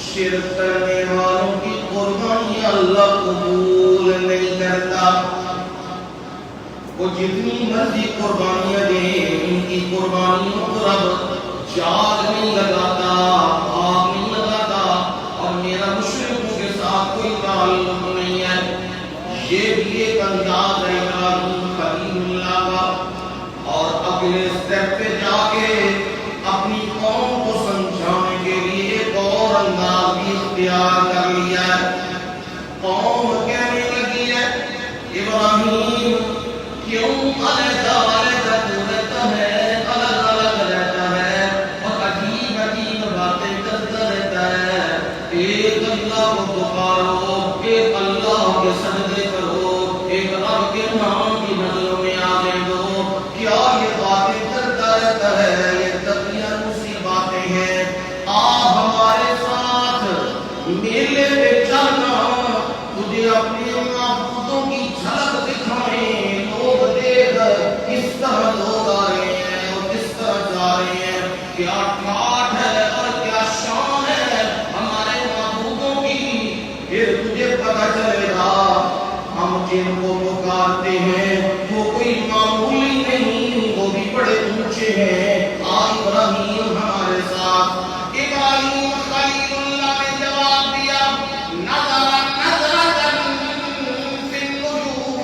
شرک کرنے والوں کی قربانی اللہ قبول نہیں کرتا۔ وہ جتنی مرضی قربانیاں دیں، ان کی قربانیوں کو رب جاگ نہیں لگاتا، آگ نہیں لگاتا، اور میرا مشرکوں کے ساتھ کوئی تعلق نہیں ہے۔ یہ بھی ایک انداز ہے ابراہیم خلیل اللہ کا۔ اور اگلے اسٹیپ پہ جا کے اپنی قوم کو سمجھانے کے لیے ایک اور انداز بھی اختیار کر لیا ہے۔ قوم کہنے لگی ہے ابراہیم کیوں علیحدہ علیحدہ تو رہتا ہے، الگ الگ رہتا ہے، اور عجیب عجیب باتیں کرتا رہتا ہے۔ ایک اللہ کو پکارو، ایک اللہ کے سجدے کرو، ایک رب کے نام کی نظروں میں آنے دو۔ کیا یہ باتیں کرتا رہتا ہے؟ یہ دقیانوسی باتیں ہیں۔ آ ہمارے ساتھ میلے پہ چلنا، تجھے اپنے معبودوں کی جھلک دکھائیں۔ لوگ دیکھ کس طرح لوگ آ رہے ہیں اور کس طرح جا رہے ہیں، کیا ٹھاٹھ ہے اور کیا شان ہے ہمارے معبودوں کی۔ پھر تجھے پتہ چلے گا ہم جن کو پکارتے ہیں وہ کوئی معمولی نہیں، وہ بھی بڑے اونچے ہیں۔ ابراہیم ہمارے ساتھ۔ ابراہیم خلیل اللہ نے جواب دیا، نظر نظرۃ فی النجوم،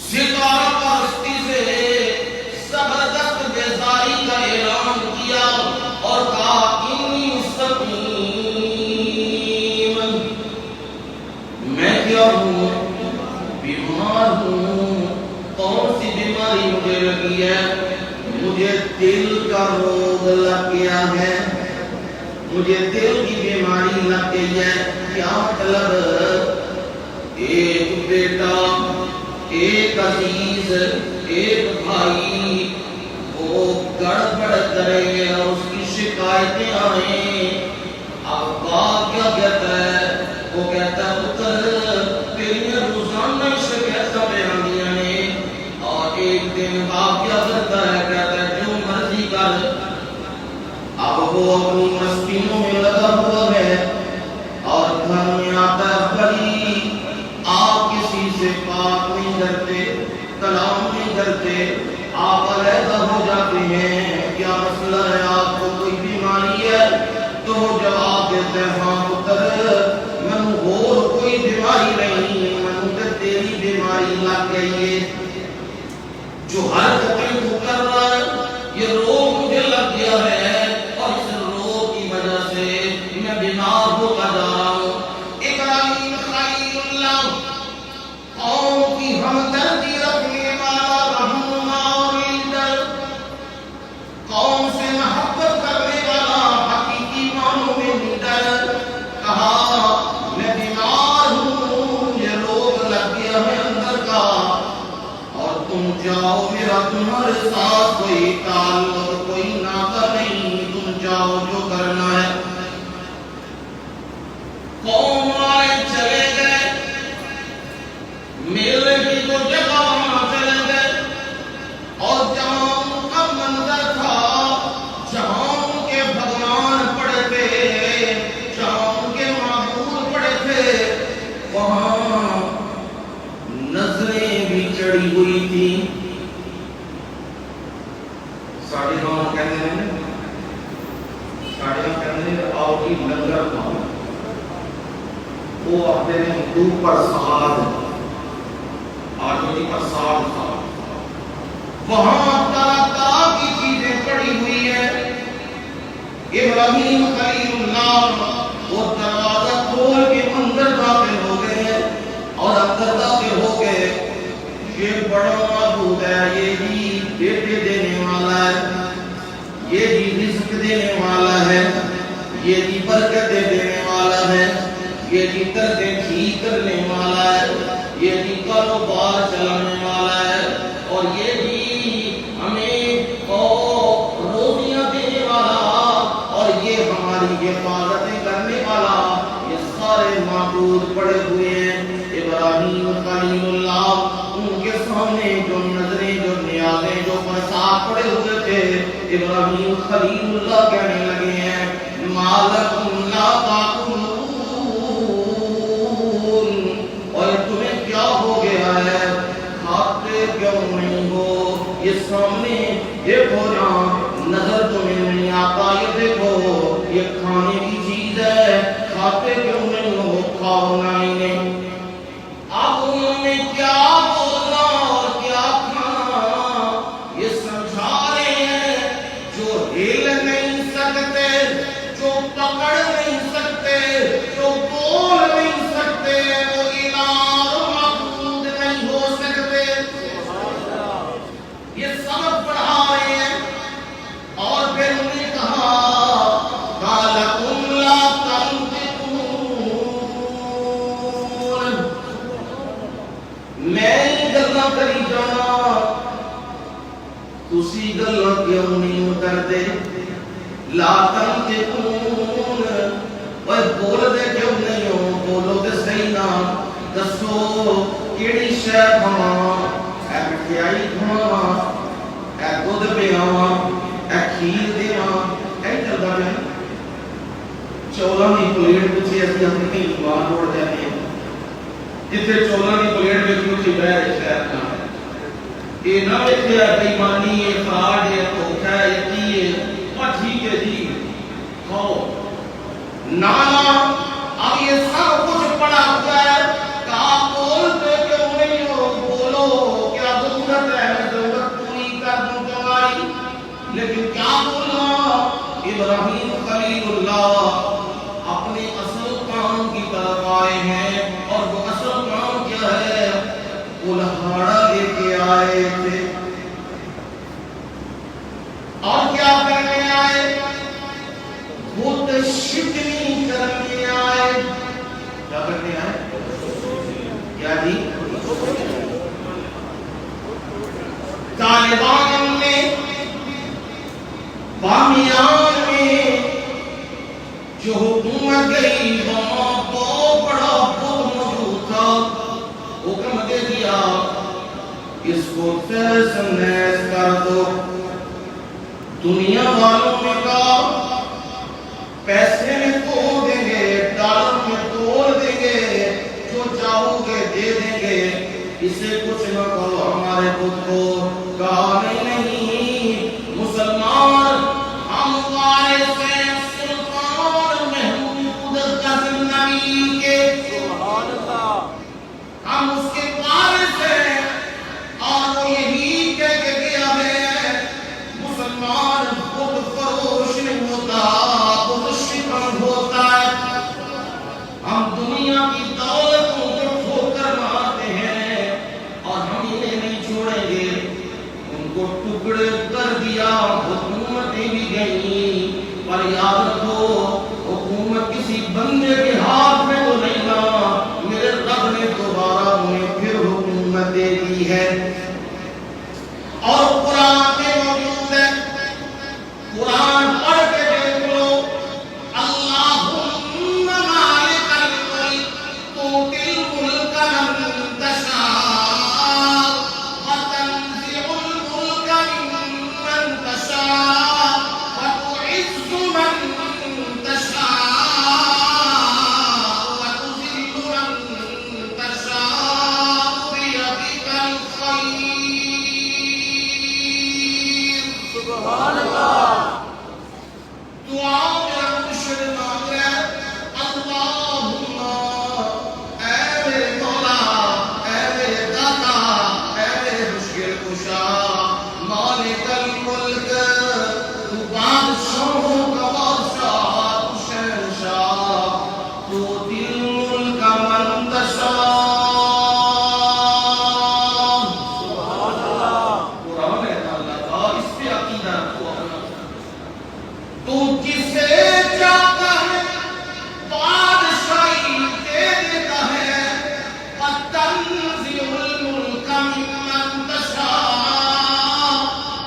ستارہ پرستی سے زبردست بیزاری کا اعلان کیا اور کہا انی مستقیم، میں کیا ہوں؟ بیمار ہوں۔ کون سی بیماری مجھے لگی ہے؟ مجھے دل کا روگ لگ گیا ہے، مجھے دل کی بیماری لگ گئی ہے۔ کیا مطلب؟ ایک بیٹا، ایک عزیز، ایک بھائی وہ گڑبڑ کرے اور اس کی شکایتیں آئیں۔ اب باپ کیا کہتا ہے؟ وہ کہتا ہے پتر تیری روزانہ شکایتیں بیانیاں نے، اور ایک دن باپ کیا کرتا ہے؟ کہتا ہے جو مرضی کر۔ اب وہ اپنی مستیوں میں لگا ہوا ہے اور گھر میں آتا ہے بھائی آپ کسی سے بات نہیں کرتے، کلام نہیں کرتے، آپ علیحدہ ہو جاتے ہیں، کیا مسئلہ ہے؟ آپ کو کوئی بیماری ہے؟ تو جواب دیتے ہیں ہاں پتر من اور کوئی بیماری نہیں، من تے تیری بیماری لگ گئی ہے۔ جو حرکتیں تو کر رہا ہے یہ روگ مجھے لگ گیا ہے، اور اس روگ کی وجہ سے میں بیمار ہوتا جا رہا ہوں۔ ابراہیم خلیل اللہ قوم کی ہمدردی رکھنے والا، رحمنا اور قوم سے محبت ساتھ کوئی تعلق کوئی ناطہ نہیں، تم جاؤ جو کرنا ہے۔ قوم والے چلے گئے، میلے کی تو جگہ وہاں چلے گئے، اور جہاں ان کا منظر تھا، جہاں ان کے بھگوان پڑے تھے، جہاں ان کے معبود پڑے تھے، وہاں نظریں بھی چڑھی ہوئی تھی۔ ساڑھے نو کہتے ہیں، ساڑھے نو کہتے ہیں آؤ کی لنگر کھاؤ، وہ آتے ہیں ہندو پرساد، آجوی پرساد تھا، وہاں طرح طرح کی چیزیں پڑی ہوئی ہیں۔ ابراہیم خلیل اللہ وہ دروازہ کھول کے اندر داخل ہو گئے ہیں، اور اندر داخل ہو کے یہ بڑا معبود ہے، یہ جی بیٹے دینے والا ہے، یہ جی رزق دینے والا ہے، یہ جی برکتیں دینے والا ہے، یہ جی دردیں ٹھیک کرنے والا ہے، یہ جی کاروبار چلانے والا ہے، اور یہ جی ہمیں روزیاں دینے والا، اور یہ ہماری حفاظتیں کرنے والا، یہ سارے معبود پڑے ہوئے ہیں۔ ابراہیم خلیل اللہ ان کے سامنے جو نظریں، جو نیازیں، جو فرساد پڑے ہوئے تھے، ابراہیم خلیل اللہ کہنے لگے ہیں مالکم لا تاکلون، اور تمہیں کیا ہو گیا ہے، کھاتے کیوں نہیں ہو؟ یہ سامنے دیکھو نا، نظر تمہیں نہیں آتا، یہ دیکھو یہ کھانے کی چیز ہے، کھاتے کیوں نہیں ہو؟ کھاؤ نا انہیں۔ اب انہوں نے کیا بولنا اور کیا کھانا یہ سمجھا رہے ہیں، جو ہل نہیں سکتے، جو پکڑ نہیں سکتے، جو بول نہیں سکتے، وہ الہ اور معبود نہیں ہو سکتے۔ یہ سبق پڑھا رہے ہیں، اور پھر انہوں نے کہا قَالَكُمْ لَا تَنْطِقُونَ، میں گلاں کری جانا، تسی گلاں کیوں نہیں کرتے؟ لا تنطقون، اوے بول دے کیوں نہیں ہو؟ بولو تے صحیح نا، دسو کیڑی شے کھاواں، اے مٹھائی کھاواں، اے دودھ پیاواں، اے کھیر دیواں، اے چلدا پیا۔ چولاں دی پلیٹ پچھے اسی اپنی ایمان روڑ جانے ہیں، جتھے چولاں دی پلیٹ وچ کچھ بہر شہر نہ ہے، یہ نہ ویکھیا بےایمانی، یہ فراڈ، یہ دھوکا ہے، یہ کی ہے، ٹھیک ہے جی کھاؤ۔ نانا اب یہ سب کچھ پڑا ہوا ہے، کہا بولتے کیوں نہیں ہو؟ بولو، کیا ضرورت ہے میں ضرورت پوری کر دوں تمہاری، لیکن کیا بولنا؟ ابراہیم خلیل اللہ اپنے اصل کام کی طرف آئے ہیں، اور وہ اصل کام کیا ہے؟ کلہاڑا لے کے آئے تھے، اور کیا کرنے آئے؟ بت شکنی کرنے آئے۔ کیا کرنے آئے؟ کیا جی؟ طالبان میں، بامیان میں جو حکومت گئی، وہاں بہت بڑا بت موجود تھا، حکم دے دیا اس کو تہس نہس کر دو۔ دنیا والوں نے کہا پیسے میں توڑ دیں گے، ڈالر میں توڑ دیں گے، جو چاہو گے دے دیں گے، اسے کچھ نہ کرو ہمارے خود کو۔ کہا نہیں، مسلمان ہم وارث ہیں سلطان محمود غزنوی نبی کے، ہم اس کے وارث ہیں، اور وہ یہی کہہ کے گیا ہے مسلمان بت فروش نہیں ہوتا، بت شکن ہوتا ہے۔ ہم دنیا کی دولتوں کو ٹھوکر مارتے ہیں، اور ہم انہیں نہیں چھوڑیں گے۔ ان کو ٹکڑے کر دیا، حکومتیں بھی گئیں، پر یاد رکھو حکومت کسی بندے کے ہاتھ میں تو نہیں نا، میرے رب نے دوبارہ انہیں پھر حکومت دے دی ہے۔ اور قرآن دعا میں مرشد مانگ رہا ہے اللہم اے میرے مولا اے میرے داتا اے میرے مشکل کشا مالک الملک تو بادشاہوں کا بادشاہ تو شہنشاہ تو دل ملک من تشاء تو جسے چاہتا ہے بادشاہی دے دیتا ہے وَتَنزِعُ الْمُلْكَ مِمَّن تَشَاءُ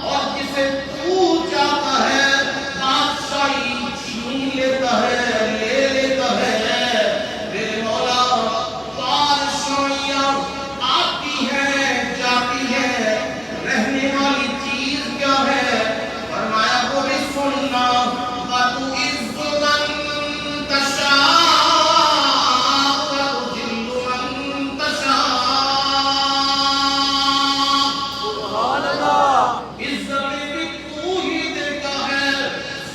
اور جسے تو چاہتا ہے بادشاہی چھین لیتا ہے لے لیتا ہے میرے مولا بادشاہیاں آتی ہیں جاتی ہیں رہنے والی چیز کیا ہے فرمایا وہ بھی سننا وَتُعِزُّ مَن تَشَاءُ وَتُذِلُّ مَن تَشَاءُ سبحان اللہ عزت بھی تو ہی دیتا ہے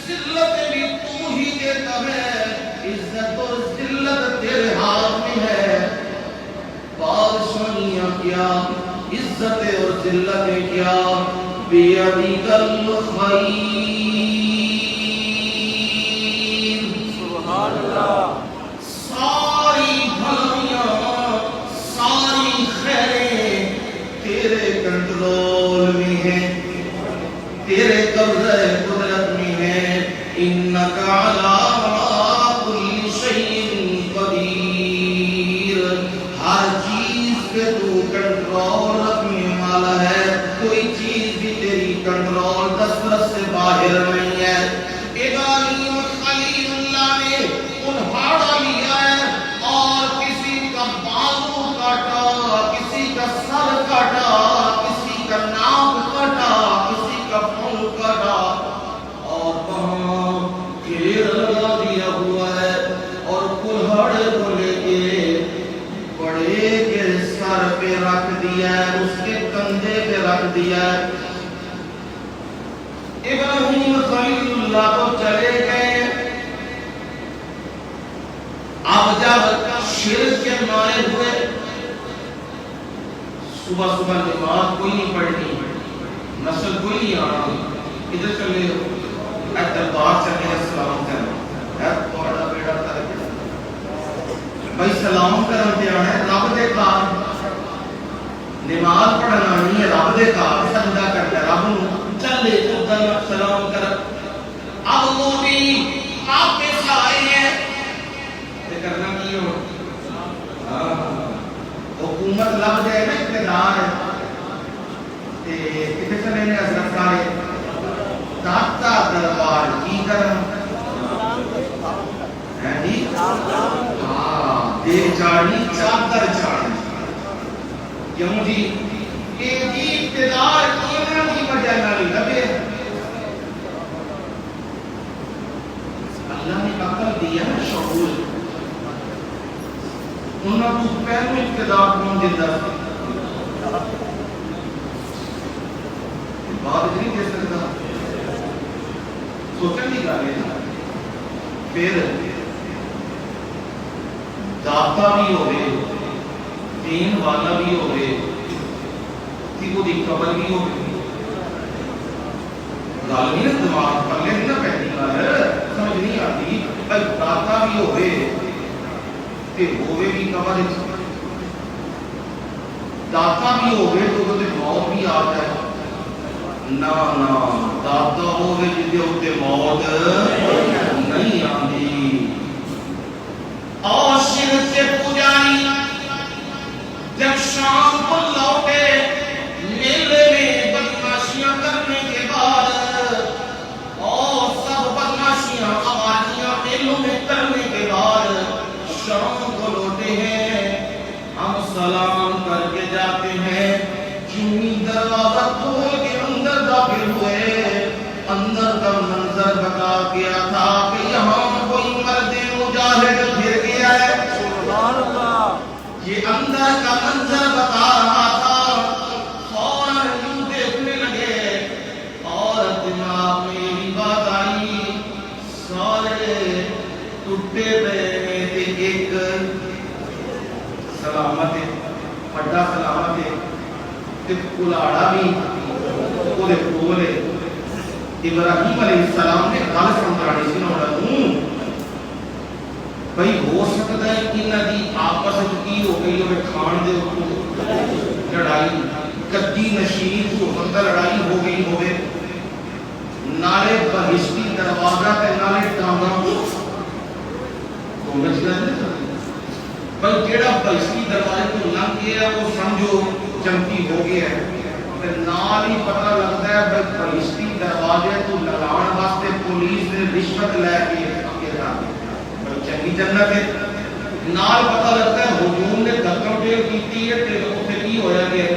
ذلت بھی تو ہی دیتا ہے عزت اور ذلت تیرے ہاتھ میں ہے بادشاہیاں کیا عزت اور ذلتیں کیا بِيَدِكَ الْخَيْرُ سبحان اللہ ساری بھلائیاں ساری خیریں تیرے کنٹرول میں ہیں تیرے قبضہ قدرت میں ہیں اِنَّكَ عَلَىٰ كُلِّ شَيْءٍ قَدِيرٌ ہر چیز پہ تو کنٹرول رکھنے والا ہے کوئی چیز بھی تیری کنٹرول دسترس سے باہر نہیں ہے ابراہیم خلیل اللہ نے انہاڑا لیا ہے اور کسی کا بازو کاٹا کسی کا سر کاٹا کسی کا ناک کاٹا کسی کا پھول کاٹا اور وہاں گھیر لگا دیا ہوا ہے اور کلہاڑے کو لے کے بڑے کے سر پہ رکھ دیا ہے اس کے کندھے پہ رکھ دیا ہے ابراہیم خلیل اللہ کو چلے گئے اب جب شرک کے مارے ہوئے صبح صبح نماز کوئی نہیں پڑھنی نسل کوئی نہیں آنا ادھر چلے دربار چلے سلام کرنا تھوڑا بیٹا تھا بھائی سلام کرن تے آنا ہے رب دے کار نماز پڑھنا نہیں ہے رب دے کار سجدہ کرنا رب نو چلے تو سلام کر اب وہ بھی آپ کے سائے ہیں تے کرنا کی ہو حکومت لب جائے نا اقتدار تے کتے چلے نے حضرت سارے داتا دربار کی کرن ہے جی دیکھ چاڑی چادر چاڑی کیوں جی کہ اقتدار کیوں کی وجہ نہ لگے اللہ نے عقل دیا ہے شعور انہوں کو پہلو اقتدار کون دیتا بات نہیں دے سکتا سوچن نہیں کر رہے پھر داتا بھی ہوئے دین والا بھی ہوئے تھی کو دی قبر بھی ہوئے گال نہیں نا دماغ پر لے نہیں پہنی گال سمجھ نہیں آتی بھائی داتا بھی ہوئے تے ہوئے بھی قبر داتا بھی ہوئے تو وہ موت بھی آ جائے نا نا داتا ہوئے جدے ہوتے موت نہیں آتی اور شرک کے پجاری جب شام کو لوٹے میلے میں بدماشیاں کرنے کے بعد اور سب بدماشیاں آوازیاں میلوں میں کرنے کے بعد شام کو لوٹے ہیں ہم سلام کر کے جاتے ہیں چونی دروازہ کھول کے اندر داخل ہوئے اندر کا منظر بتا گیا تھا کہ یہاں کوئی مرد مجاہد پھر گیا ہے سبحان اللہ یہ اندر کا منظر بتا رہا تھا فوراً یوں دیکھنے لگے اور دماغ میں یہ بات آئی ٹوٹے پے نے تے ایک سلامت ہے، بڑا سلامت ہے، تے کلاڑا بھی وہ دے کول ہے۔ ابراہیم علیہ السلام نے گل سمجھانی سی نہ ہوں بھائی ہو سکتا ہے کہ ندی آپس کی ہو گئی ہوئے کھان دے اوپر لڑائی کدی نشین کو بندہ لڑائی ہو گئی ہوئے نالے بہشتی دروازہ تے نالے ٹانگا تو بچ گئے بھائی جیڑا بہشتی دروازے کو لنگ گیا وہ سمجھو جنتی ہو گیا ہے نال ہی پتہ لگتا ہے بھائی بہشتی دروازے تو لگان واسطے پولیس نے رشوت لے کے چنگی جنت ہے نال پتہ لگتا ہے ہجوم نے دھکم ٹیل کیتی ہے تے اوتھے کی ہویا کہ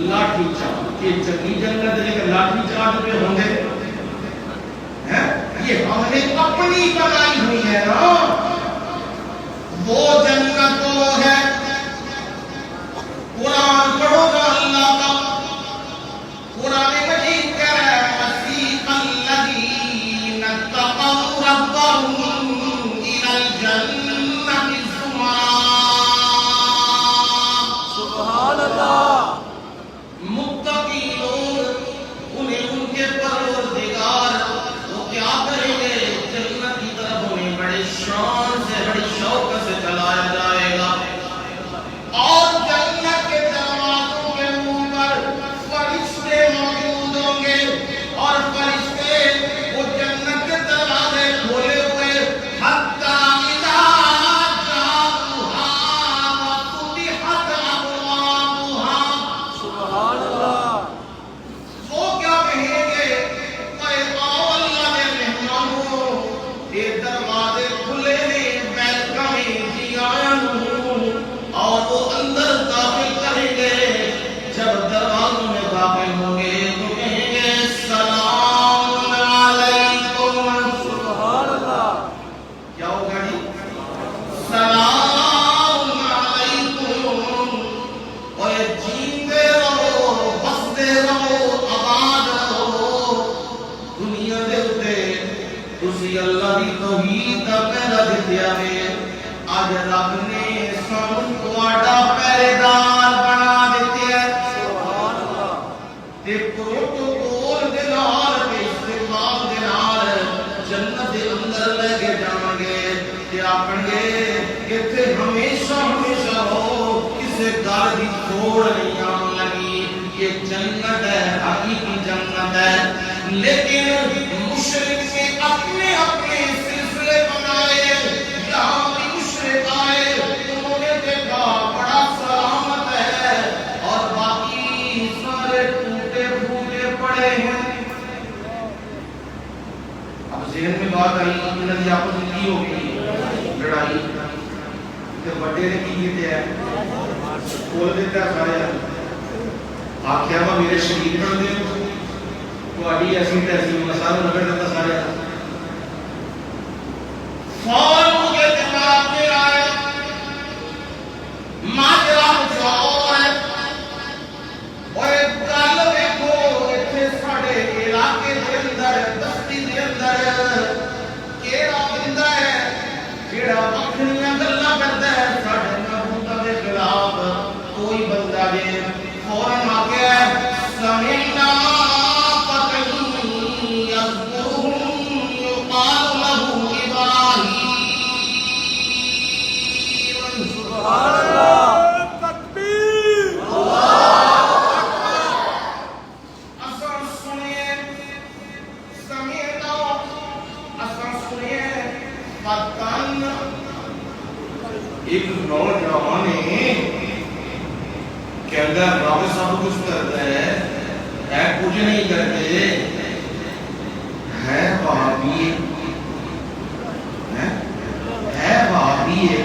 لاٹھی چارج یہ چنگی جنت ہے کہ لاٹھی چارج پہ ہوندے ہیں یہ ہم نے اپنی بنائی ہوئی ہے نا وہ جنت تو ہے قرآن پڑھو گا اللہ کا قرآن مجید کہہ رہا ہے مسیح الذین اتقوا ربهم الى الجنة زمرا سبحان اللہ متقی لوگ انہیں ان کے پروردگار وہ کیا کریں گے جنت کی طرف انہیں بڑے شان سے بڑی شوق سے چلایا جائے گا اور جنت کے دروازوں کے منہ پر فرشتے موجود ہوں گے اور فرشتے وہ جنت کے دروازے کھولے ہوئے حتی اذا جاؤہا وفتحت ابوابها سبحان اللہ وہ کیا کہیں گے اے آؤ اللہ کے مہمانوں یہ دروازے کھلے نے ویلکم جی آیا اور وہ اندر داخل کریں گے جب دروازوں میں داخل ہوں گے تو کہیں گے سلام علیکم سبحان اللہ کیا ہوگا جی سلام علیکم اور جیندے رہو بستے رہو آباد رہو دنیا دے اتے تسی اللہ دی توحید دا پہلا دتیا ہے آج رب نے سانو تواڈا پہریدار بنا دیتے ہیں سبحان اللہ تے پروٹوکول دے نال تے استقبال دے نال جنت دے اندر لے کے جاواں گے تے آکھن گے ایتھے ہمیشہ ہمیشہ رہو کسے گل دی تھوڑ نہیں آن لگی یہ جنت ہے حقیقی جنت ہے لیکن مشرک نے اپنے اپنے سلسلے بنائے یہاں بھی مشرک آئے انہوں نے دیکھا بڑا سلامت ہے اور باقی سارے ٹوٹے پھوٹے پڑے ہیں اب ذہن میں بات آئی کہ نبی آپس میں کی ہوگی لڑائی کہ بڑے نے کی کیتے ہیں کھول دیتا ہے سارے آخیا با میرے شریف کر دے تو آڈی ایسی تیسی مسالہ نگر دیتا سارے فوراں کے دماغ میں آئے ماجرا کچھ اور ہے اور ایک گل دیکھو اتنے ساڑھے علاقے کے اندر بستی کے اندر کیڑا بندہ ہے کیڑا مکھنیاں گلاں کرتا ہے ساڑھے محبوبہ کے خلاف کوئی بندہ دے فوراں آ گیا سمعنا فتى يذكرهم يقال له إبراهيم سبحان اللہ تکبیر اللہ اکبر اثر سنیے سمعنا اثر سنیے فتن ایک نوجوان ہے کہتا ہے رب سب کچھ کرتا ہے کچھ نہیں کرتے ہے وہابی ہے وہابی ہے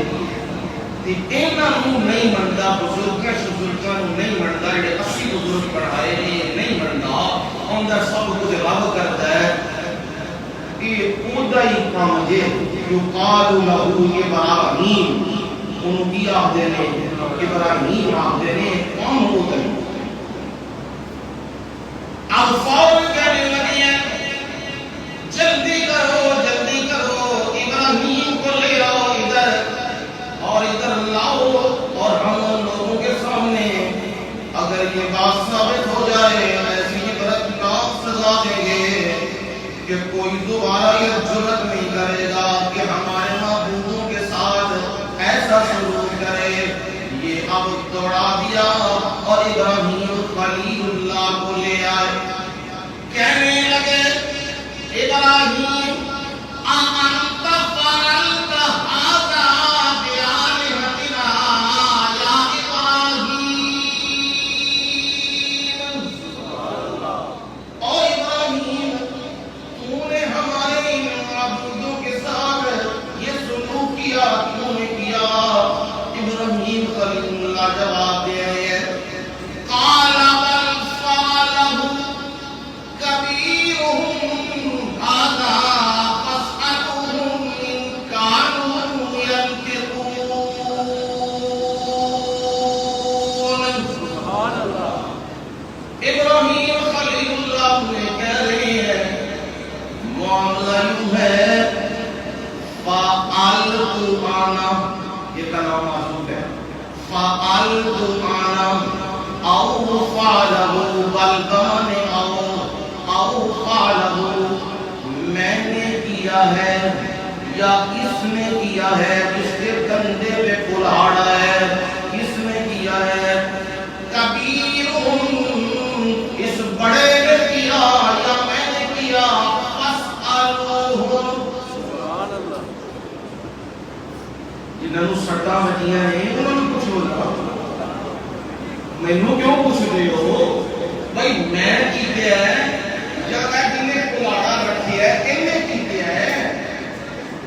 انہاں نوں نہیں مندا بزرگاں شزرگاں نوں نہیں مندا جڑے 80 بزرگ پڑھائے نے نہیں مندا اندر سب کچھ رب کرتا ہے یہ اودا ہی کام جے یقال له ابراہیم انہوں کی آخدے نے ابراہیم آخدے نے کون ہوتا ہے اب فوراً کہنے لگی ہیں جلدی کرو ابراہیم کو دوبارہ یہ جرات نہیں کرے گا کہ ہمارے معبودوں کے ساتھ ایسا سلوک کرے. یہ اب دوڑا دیا اور ابراہیم خلیل اللہ کو لے آئے. کہنے لگے ابراہیم أأنت فعلت هذا بآلهتنا يا إبراهيم. اور ابراہیم تو نے ہمارے ان معبودوں کے ساتھ یہ سلوک کیا کیوں نے کیا؟ ابراہیم خلیل اللہ جواب دے رہے ہیں قال بل فعله كبيرهم هذا فاسألوهم إن كانوا ينطقون. سبحان اللہ. ابراہیم خلیل اللہ نے کہہ رہے ہیں معاملہ یوں ہے فَعَلْتُ أَنَا، یہ کلام معذوف ہے، فَعَلْتُ أَنَا أَوْ فَعَلَهُ بَلْغَمَنِ أَوْ فَعَلَهُ، میں نے کیا ہے یا اس نے کیا ہے، اس کے کندھے پہ کلاڑا ہے، کس نے کیا ہے؟ کبیرہم، اس بڑے نے کیا یا میں نے کیا؟ فَاسْأَلُوهُمْ، سبحان اللہ. جنہوں نے سڑکاں بچیاں ہیں انہوں نے کچھ بولا مینوں کیوں پوچھ رہے ہو بھائی؟ میں کیتے ہیں یا میں جنہیں کلاڑا رکھی ہے انہیں کیتے ہیں؟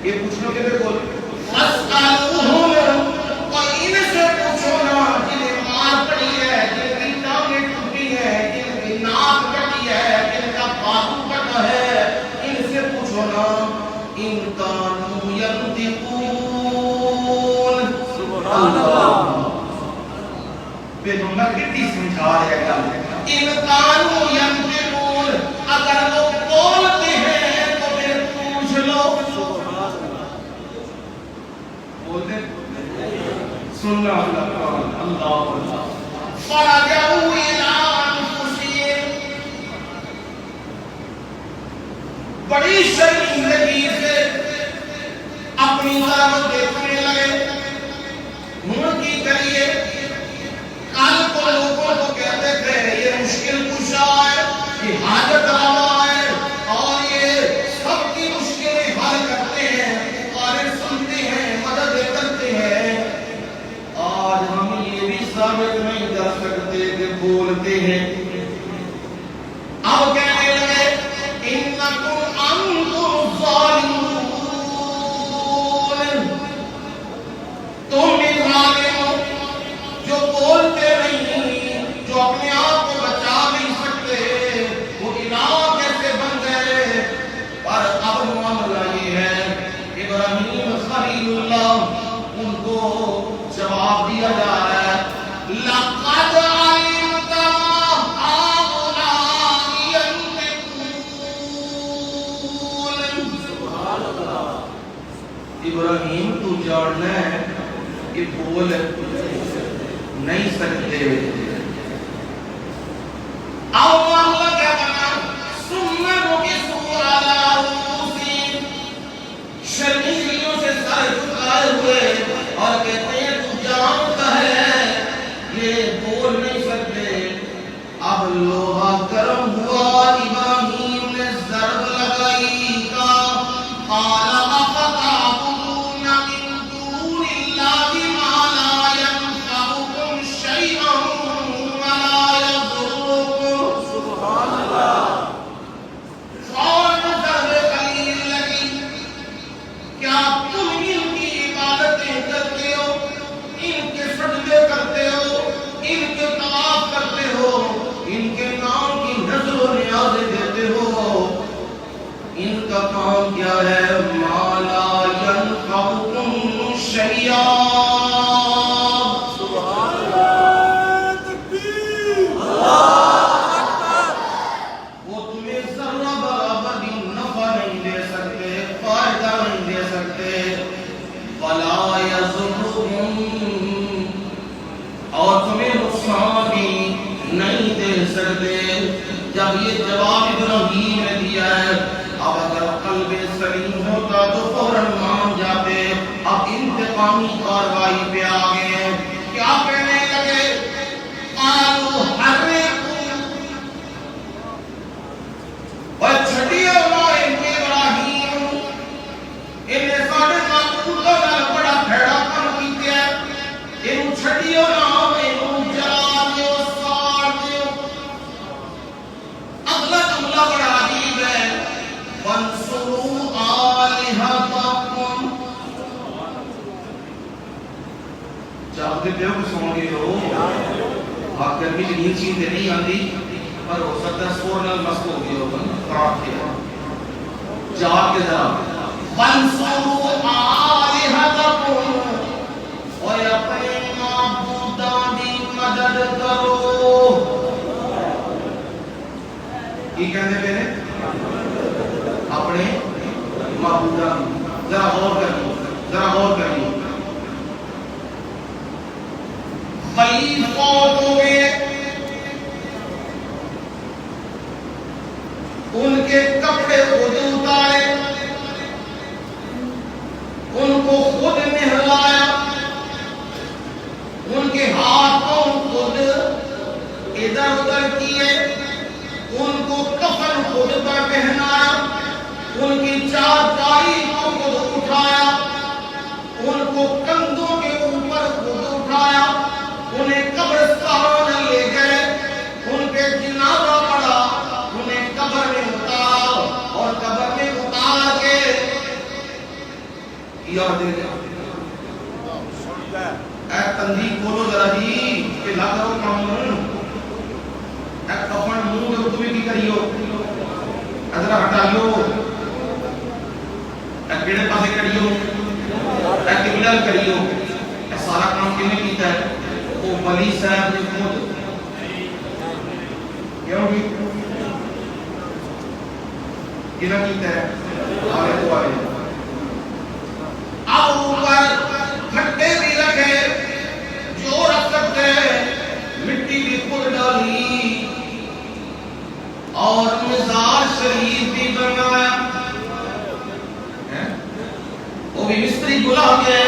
یہ پوچھنا کہ میں بول فَاسْأَلُوهُمْ، اور ان سے پوچھو نا جنہیں مار پڑی ہے، جن کی ٹانگیں ٹوٹی ہیں، جن کی ناک کٹی ہے، جن کا بازو کٹا ہے، ان سے پوچھو نا ان کانوا ینطقون. سبحان اللہ. پیغمبر کتنی سمجھا رہے گا ان کانوا ینطقون، اگر وہ بولتے ہیں تو پھر پوچھ لو. بولتے سننا اللہ اللہ فرجعوا إلى أنفسهم، بڑی شرمندگی سے اپنی طرف دیکھنے لگے. ہوں کی کریے؟ کل کو لوگوں کو کہتے تھے یہ مشکل کشا ہے، یہ حاجت روا ہے اور یہ سب کی مشکلیں حل کرتے ہیں، پکاریں سنتے ہیں، مدد کرتے ہیں. آج ہم یہ بھی ثابت نہیں کر سکتے کہ بولتے ہیں. اب کہنے لگے انکم انتم ظالمون، تم بھی ظالم ہو جو بولتے نہیں، جو اپنے آپ کو بچا نہیں سکتے، وہ الہ کیسے بن گئے؟ پر اب معاملہ یہ ہے ابراہیم خلیل اللہ ان کو جواب دیا جا رہا ہے لَقَدْ عَلِمْتَ مَا هَؤُلَاءِ يَنطِقُونَ. سبحان اللہ. ابراہیم تو جاننا ہے کہ بول نہیں سکتے. اب معاملہ کیا بنا؟ ثُمَّ نُكِسُوا عَلَىٰ رُءُوسِهِمْ، شرمندگیوں سے سر جھکائے ہوئے اور کہتے ہیں تو جانتا ہے یہ بول نہیں سکتے. اب لوہا گرم ہوا، ابراہیم نے ضرب لگائی کا قال أفتعبدون من دون الله ما لا ينفعكم شيئا ولا يضركم. سبحان اللہ. فوراً ضرب خلیل لگی. کیا تم ان کی عبادتیں کرتے ہو، ان کے سجدے کرتے ہو، ان کے طواف کرتے ہو، ان کے نام کی نذر و نیازیں دیتے ہو؟ ان کا کام کیا ہے؟ ما لا ينفعكم شيئا. سبحان اللہ. تکبیر. اللہ اکبر. وہ تمہیں ذرہ برابر بھی نفع نہیں دے سکتے، فائدہ نہیں دے سکتے. ولا يضركم، اور تمہیں نقصان بھی نہیں دے سکتے. جب یہ جواب ابراہیم نے دیا ہے، اب اگر قلب انتقامی کارروائی پہ آ گئے ہیں. کیا کہنے لگے؟ قالوا حرقوا، اور چھڑیو نا ابراہیم، انہیں ساڑھے معبود کا بڑا بھیڑا کم کیتے ہیں، انہوں چھڑیو نا، انہوں جلا دیو، ساڑ دیو. اگلا جملہ بڑا عجیب ہے، وَانْصُرُوا آلِهَتَكُمْ. چاہتے پیو کہ سون گئے ہو، آپ گرمی کی نیند چیز نہیں آندی، پر ہو سکتا ہے سور نال مست ہو گئے ہو، خراب کیا جاگ کے ذرا. وَانْصُرُوا آلِهَتَكُمْ، اور اپنے معبودان دی مدد کرو. کی کہنے پہنے؟ اپنے معبودان. ذرا غور کریے، ذرا غور کریے. خلیل فوت ہو گئے، ان کے کپڑے خود اتارے، ان کو خود نہلایا، ان کے ہاتھوں خود ادھر ادھر کیے، ان کو کفن خود پر پہنایا، ان کی چارپائی کو خود اٹھایا، ان کو کندھوں کے اوپر خود اٹھایا، انہیں قبرستان لے گئے، ان پہ جنازہ پڑا، انہیں قبر میں اتارا، اور قبر میں اتار کے یاد دے گیا. اے تنظیم بولو ذرا جی کہ نہ کرو کام. اے کفن منہ کے اتوی کی کریو، ادھر ہٹائیو، اے کیڑے پاسے کریو، اے قبلہ کریو. اے سارا کام کنے کیتا ہے؟ وہ ولی صاحب نے خود. کیوں بھی کنا کیتا ہے؟ آلے تو آلے. اب اوپر کھٹے بھی رکھے، جو رکھ سکتے مٹی بھی خود ڈالی، اور مزار شریف بھی بنایا. وہ بھی مستری بلا کے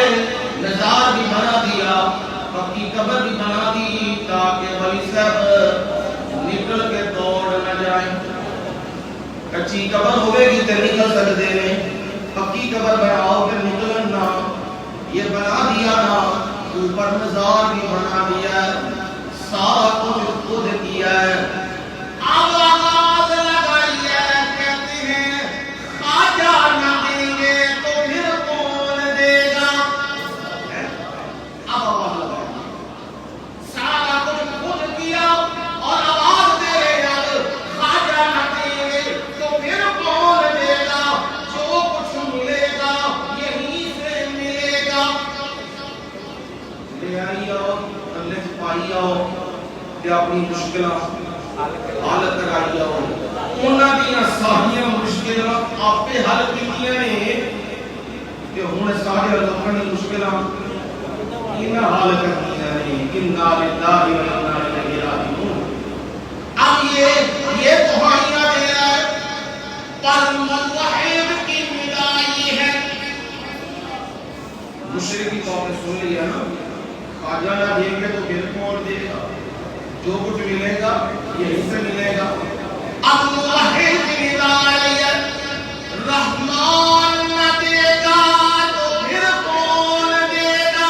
مزار بھی بنا دیا، پکی قبر بھی بنا دی، تاکہ ولی صاحب نکل کے دوڑ نہ جائیں. کچی قبر ہوئے گی تو نکل سکتے ہیں، پکی قبر بناؤ پھر نکلن نہ. یہ بنا دیا نا، اوپر مزار بھی بنا دیا، سارا کچھ خود کیا ہے. آواز لگائی ہے، کہتے ہیں خواجہ نہ دیں گے تو پھر کون دے گا. اب آواز لگائی، سارا کچھ خود کیا اور آواز دے رہے ہیں خواجہ نہ دیں گے تو پھر کون دے گا. جو کچھ ملے گا یہیں سے ملے گا. لے آئی آؤ، اللہ سے پائی آؤ، کہ اپنی مشکلہ حالت کرائی آؤ. انہاں دیاں ساریاں مشکلات آپ پہ حل کیتیاں نے کہ ہن سارے لوکاں دی مشکلاں انہاں حل کرتیاں نے. انا للہ و انا الیہ راجعون. اب یہ دعائیاں دے رہا ہے، پر موحد کی ندائی ہے. مشرکی قوم نے سن لیا نا، خواجہ نہ دیں گے تو پھر کون دے گا، جو کچھ ملے گا یہی سے ملے گا. اب موحد کی ندائی ہے، رحمان نہ دے گا تو پھر کون دے گا.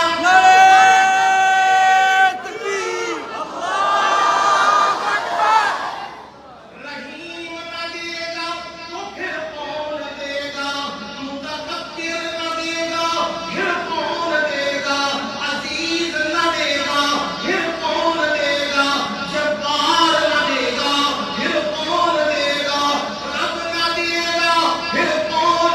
رحیم نہ دے گا تو پھر کون دے گا. متکبر نہ دے گا پھر کون دے گا. عزیز نہ دے گا پھر کون دے گا. جبار نہ دے گا پھر کون دے گا. رب نہ دے گا پھر کون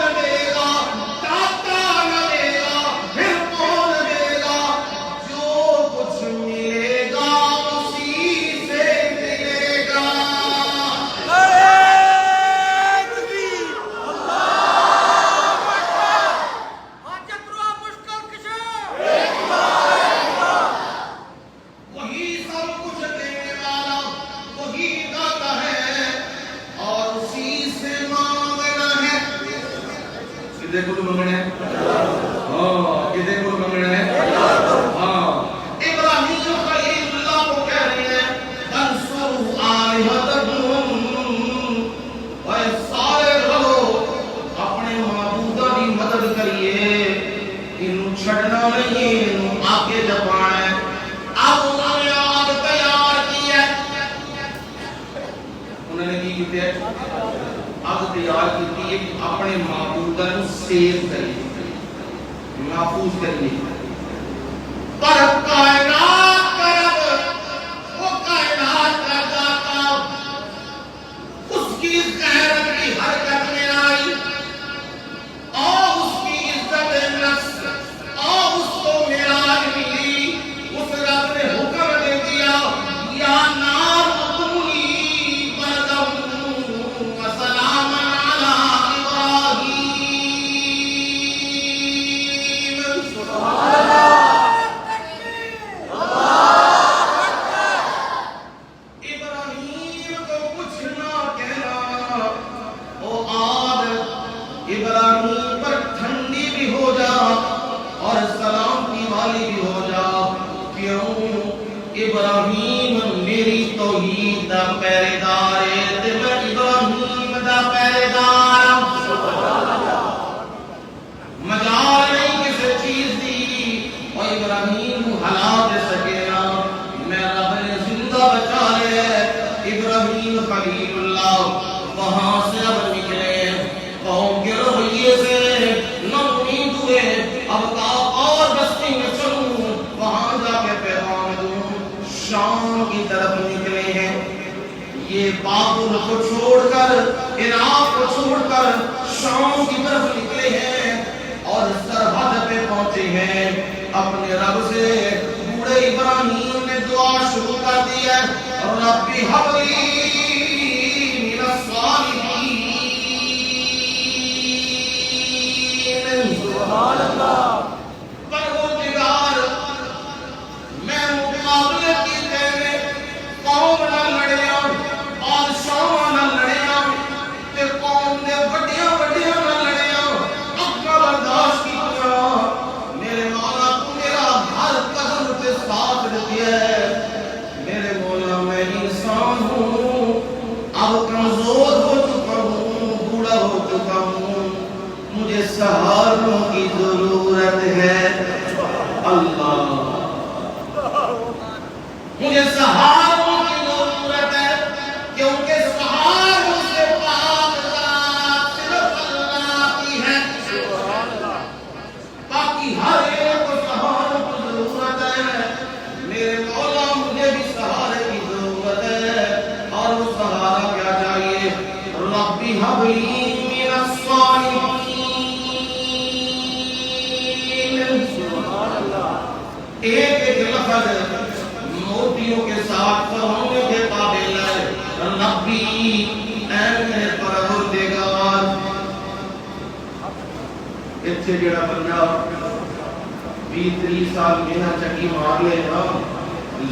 کدے کو منگنا ہے؟ ہاں کدے کو منگنا ہے؟ ہاں ابراہیم خلیل اللہ کو کہہ رہے ہیں انصروا آلہتکم، اے سارے لوگ اپنے معبودہ کی مدد کریے، انہوں چھڑنا نہیں، انہوں آگے جپانا ہے۔ اب انہوں نے آگ تیار کی ہے، انہوں نے کی کیتے ہیں آگ تیار کی ہے، اپنے معبودہ کو سیو کریے، محفوظ کریے۔ پر کائنات کا رب، وہ کائنات کا داتا، اس کی غیرت کی حرکت میں آئی اور اس کی عزت نفس اور اس کو معراج ملی، اس رب نے حکم دے دیا یا نار کونی بردم وسلاما علی ابراہیم۔ سبحان اللہ۔ ابراہیم کو کچھ نہ کہنا، او آگ ابراہیم پر ٹھنڈی بھی ہو جا اور سلامتی والی بھی ہو جا، کیوں؟ ابراہیم میری توحید دا پہرے دار ہے تے میں ابراہیم دا پہرے دار ہوں، مجال نہیں کسی چیز دی، اور ابراہیم ہلا دے سکے نا، میں رب نے زندہ بچا لے۔ ابراہیم خلیل اللہ وہاں سے اب نکلے، قوم کے رویے سے نہ امید ہوئے، اب کہا اور بستی میں چلوں، وہاں جا کے پیغام دوں۔ شام کی طرف نکلے ہیں، یہ بابل کو چھوڑ کر، عراق کو چھوڑ کر شام کی طرف نکلے ہیں اور سرحد پہ پہنچے ہیں۔ اپنے رب سے بوڑھے ابراہیم نے دعا شروع کر دی ہے، رب ہب لی من الصالحین۔ سبحان اللہ۔ پروردگار میں مقابلے کی تیرے قوم نہ لڑیا، بادشاہ نہ لڑیا، تے قوم دے وڈیاں وڈیاں نہ لڑیا، اپنا برداشت کیا۔ میرے مولا تو میرا ہر قدم تے ساتھ دیا ہے۔ میرے مولا میں انسان ہوں، اب کمزور ہو چکا ہوں، بوڑھا ہو چکا ہوں، مجھے سہاروں کی ضرورت ہے۔ اللہ مجھے سہاروں کی ضرورت ہے، کیونکہ سہاروں سے پاک ذات صرف اللہ کی ہے۔ باقی ہر ایک کو سہاروں کی ضرورت ہے، میرے مولا مجھے بھی سہارے کی ضرورت ہے، اور وہ سہارا کیا چاہیے؟ ربی ہب لی من الصالحین۔ سبحان اللہ۔ ایک ایک لفظ موتیوں کے ساتھ فرمانے کے قابل ہے، ربی اے میرے پروردگار۔ اتھے جڑا بندہ 20-30 سال مینا چکی مار لے نا،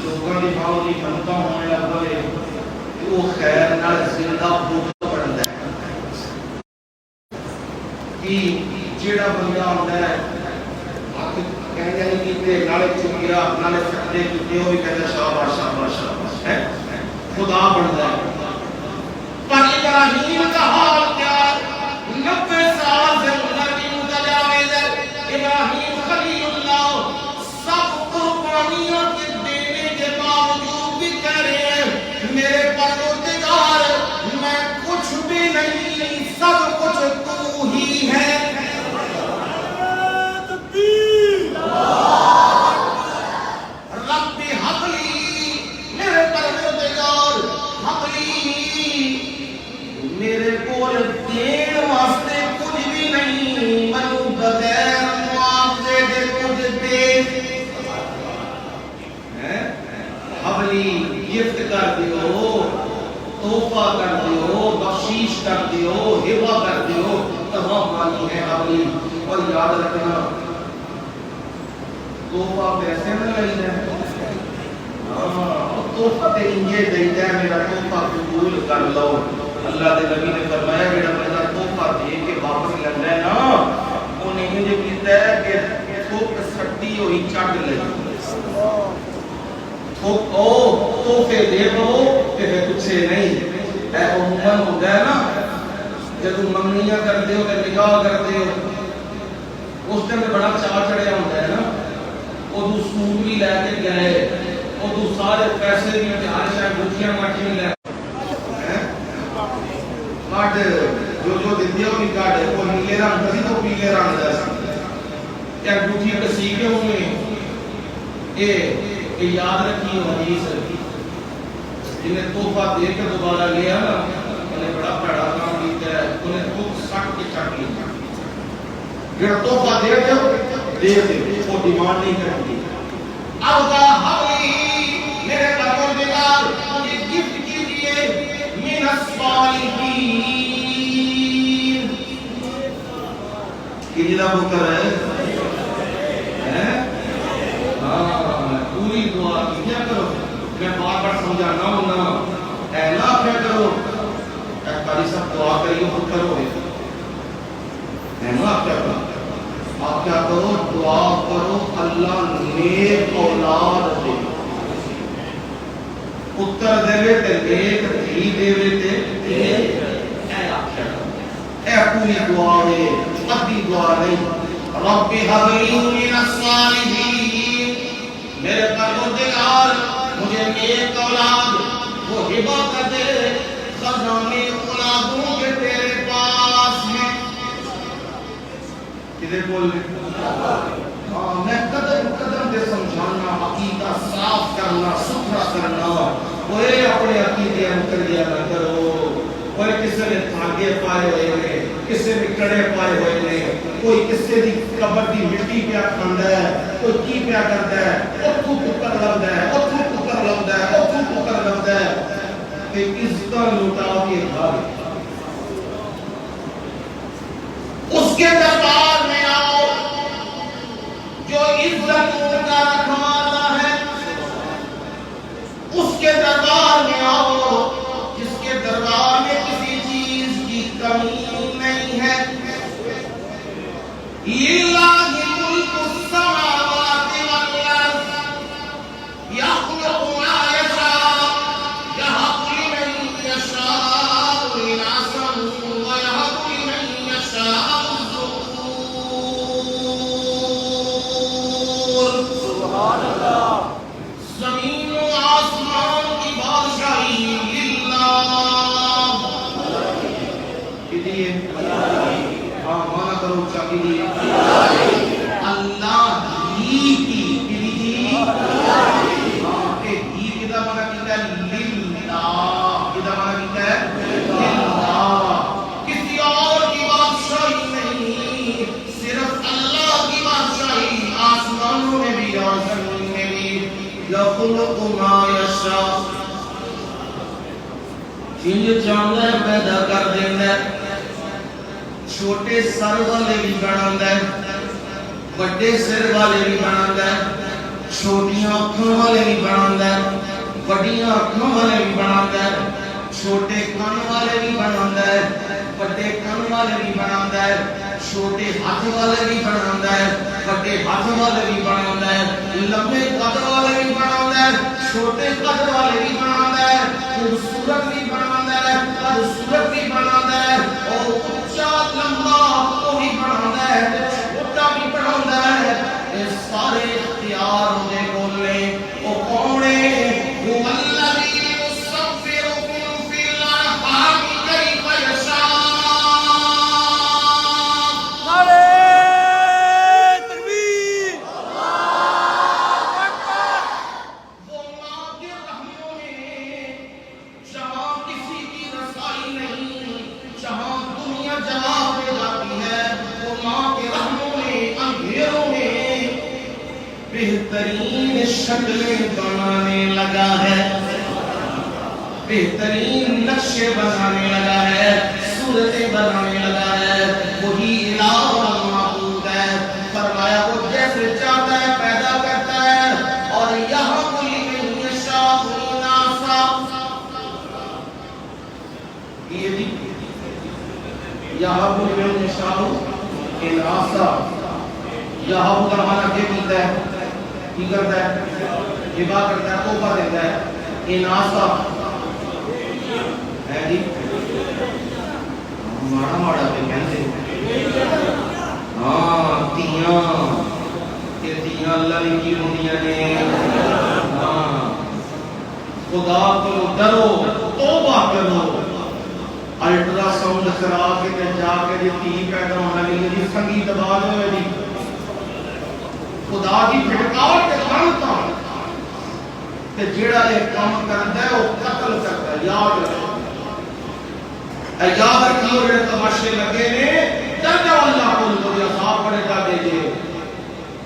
لوگاں دی ماں دی بنتا ہونے لگ پے، وہ خیر نال زندہ بھوک پڑھدا ہے۔ کہ جڑا بندہ ہوندا ہے کہنے نہیں کیتے، نالے چکیا نالے سجدے کیتے، وہ بھی کہتا شاباش شاباش شاباش ہے، خدا بنتا ہے۔ پر ابراہیم کا حال کیا؟ 90 سال سے عمر کی متجاوز ہے۔ ابراہیم خلیل اللہ سب قربانیوں کے دینے کے باوجود بھی کہہ رہے ہیں میرے پروردگار میں کچھ بھی نہیں، سب کچھ تو ہی ہے۔ رب ہب لی، میرے پروردگار ہب لی، میرے کول دین واسطے کچھ بھی نہیں، منو بغیر معاوضے دے کچھ دے۔ ہب لی گفٹ کر دیو، تحفہ کر دیو، بخشش کر دیو، ہبہ کر دیو، تمام مانی ہے ہب لی۔ اور یاد رکھنا تحفہ پیسے میں لئی ہے، تحفہ تے انجے دیتا ہے میرا تحفہ قبول کر لو۔ اللہ دے نبی نے فرمایا میرا بندہ تحفہ دے کے واپس لگنا ہے نا، تحفے دے پو تے پھر پوچھے نہیں اے عموماً ہوتا ہے نا جب منگنیاں کرتے ہو تے نکاح کرتے ہو اس دن بڑا چاہ چڑھیا ہوتا ہے نا وہ سوٹ بھی لے کے گئے وہ سارے پیسے بھی ہر شاید گٹھیاں ماٹیاں لے کاٹ جو دیتی ہے وہ بھی کاٹ وہ نیلے رنگ کا سی تو پیلے رنگ کا سی کیا گٹھیاں کے سیکھے ہوئے یہ یاد رکھی حدیث جنہیں تحفہ دے کے دوبارہ لیا نا انہیں بڑا پیڑا کام کیتا ہے انہیں خود سٹ کے چٹ لیا جڑا تحفہ دے وہ ڈیمانڈ نہیں کرتی اب کا حولی میرے پروردگار مجھے گفٹ کیجئے من الصالحین کجلا بکر ہے پوری دعا کیا کرو میں بار بار سمجھانا ہوں نا اے نا کیا کرو اے قاری صاحب دعا کریو بکر ہوئے اے نا کیا کرو آپ کیا کرو دعا کرو اللہ نیک اولاد دے پتر دے تے نیک دھی دے تے اے آپ کیا کرو اے پوری دعا ہے ادھی دعا نہیں رب هب لي من الصالحین میرے پروردگار مجھے نیک اولاد وہ ہبہ کر دے خزانے اولادوں کے تیرے پاس ہیں کدھر بول میں قدم قدم دے سمجھانا عقیدہ صاف کرنا ستھرا کرنا وہ اپنے عقیدے انکر دیا نہ کرو کوئی کسی نے دھاگے پائے ہوئے نے کسی نے کڑے پائے ہوئے نے کوئی کسی دی قبر دی مٹی پیا کھاندا ہے کوئی کی پیا کردا ہے اتھو پتر لگدا ہے اتھو پتر لگدا ہے اتھو پتر لگدا ہے تے عزت لوٹا کے بھاگ اس کے دربار میں آؤ جو عزت کا رکھوالا ہے اس کے دربار میں آؤ جس کے دربار میں کسی چیز کی کمی نہیں ہے للہ ملک السماوات والارض یخلق ما یشاء یہب لمن یشاء اناثا ویہب لمن یشاء سبحان اللہ زمین و آسمان کی بادشاہی للہ کدیے ہاں مانا کرو چاہیے اللہ ہی کی کدی ہاں کہ ہی کدا مانا کیتا ہے للہ کدا مانا کیتا ہے للہ کسی اور کی بادشاہی نہیں صرف اللہ کی بادشاہی آسمانوں میں بھی اور زمین میں بھی یخلق ما یشاء جنہیں چاہتا ہے پیدا کر دینا ہے چھوٹے سر والے بھی بناتا ہے بڑے سر والے بھی بناتا ہے چھوٹیاں اکھاں والے بھی بناتا ہے بڑیاں اکھاں والے بھی بناتا ہے چھوٹے کان والے بھی بناتا ہے بڑے کان والے بھی بناتا ہے چھوٹے ہاتھ والے بھی بناتا ہے بڑے ہاتھ والے بھی بناتا ہے لمبے قد والے بھی بناتا ہے چھوٹے قد والے بھی بناتا ہے خوبصورت بھی بناتا ہے خوبصورت بھی بناتا ہے اور اونچا لمبا وہ بھی بناتا ہے چھوٹا بھی بناتا ہے یہ سارے اختیار ہونے بولنے وہ کون ہے وہ الذی یصفرکم فی الارحام کیف یشاء بہترین شکلیں بنانے لگا ہے بہترین نقشے بنانے لگا ہے صورتیں بنانے لگا ہے وہی الہ و معبود ہے فرمایا وہ جیسے چاہتا ہے پیدا کرتا ہے اور یہاں لمن یشاء اناثا یہ بھی یہاں لمن یشاء اناثا یہاں کا معنی کیا ہے کی کرتا ہے ہبا کرتا ہے تحفہ دیتا ہے اناسا ہے جی ماڑا ماڑا پہ کہتے ہاں تیاں کہ تیاں اللہ کی ہوندیاں نے ہاں خدا کو ڈرو توبہ کرو الٹرا ساؤنڈ کرا کے جا کے تی پیدا ہونا نہیں جی سنگی دبا دو جی خدا کی پھٹکار کے لانتا کہ جیڑا ایک کام کرتا ہے وہ قتل کرتا ہے یاد رکھو یاد رکھو جڑے تماشے لگے نے ڈر جاؤ اللہ کو تو عذاب پڑے گا دے دے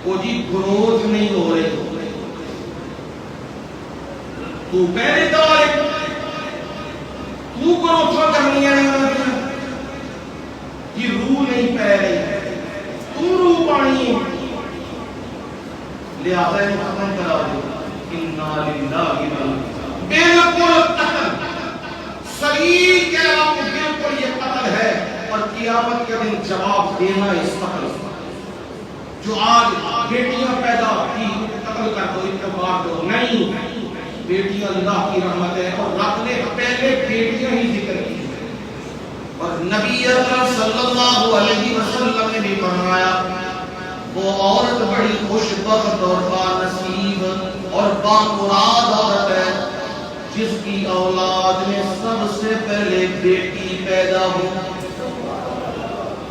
وہ جی گروتھ نہیں ہو رہی تو پہلے دار تو گروتھ کرنی ہے یہ روح نہیں پہ رہی تو روح پانی ہے لہذا یہ ختم کرا دو اِنَّا لِلَّهِ بالکل قتل صحیح کہہ رہا ہوں بالکل یہ قتل ہے اور قیامت کے دن جواب دینا اس قتل جو آج بیٹیاں پیدا کی قتل کر دو اتبار دو نہیں بیٹیاں اللہ کی رحمت ہے اور رب نے پہلے بیٹیاں ہی ذکر کی اور نبی اکرم صلی اللہ علیہ وسلم نے بھی فرمایا وہ عورت بڑی خوش بخت اور با نصیب اور با مراد عورت ہے جس کی اولاد میں سب سے پہلے بیٹی پیدا ہو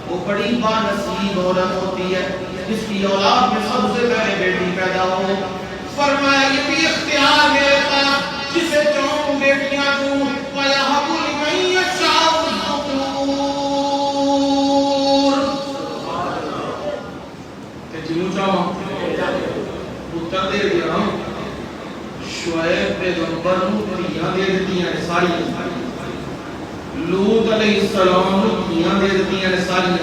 وہ بڑی با نصیب عورت ہوتی ہے جس کی اولاد میں سب سے پہلے بیٹی پیدا ہو فرمایا یہ بھی اختیار میرے پاس جسے چاہوں بیٹیاں دوں وَيَهَبُ لِمَن يَشَاءُ الذُّكُورَ کہ جنہوں چاہوں پتر دے دیا شعیب پیغمبر نوٹیاں دے دیتی ہیں ساری لوط علیہ السلام نوٹیاں دے دیتی ہیں ساری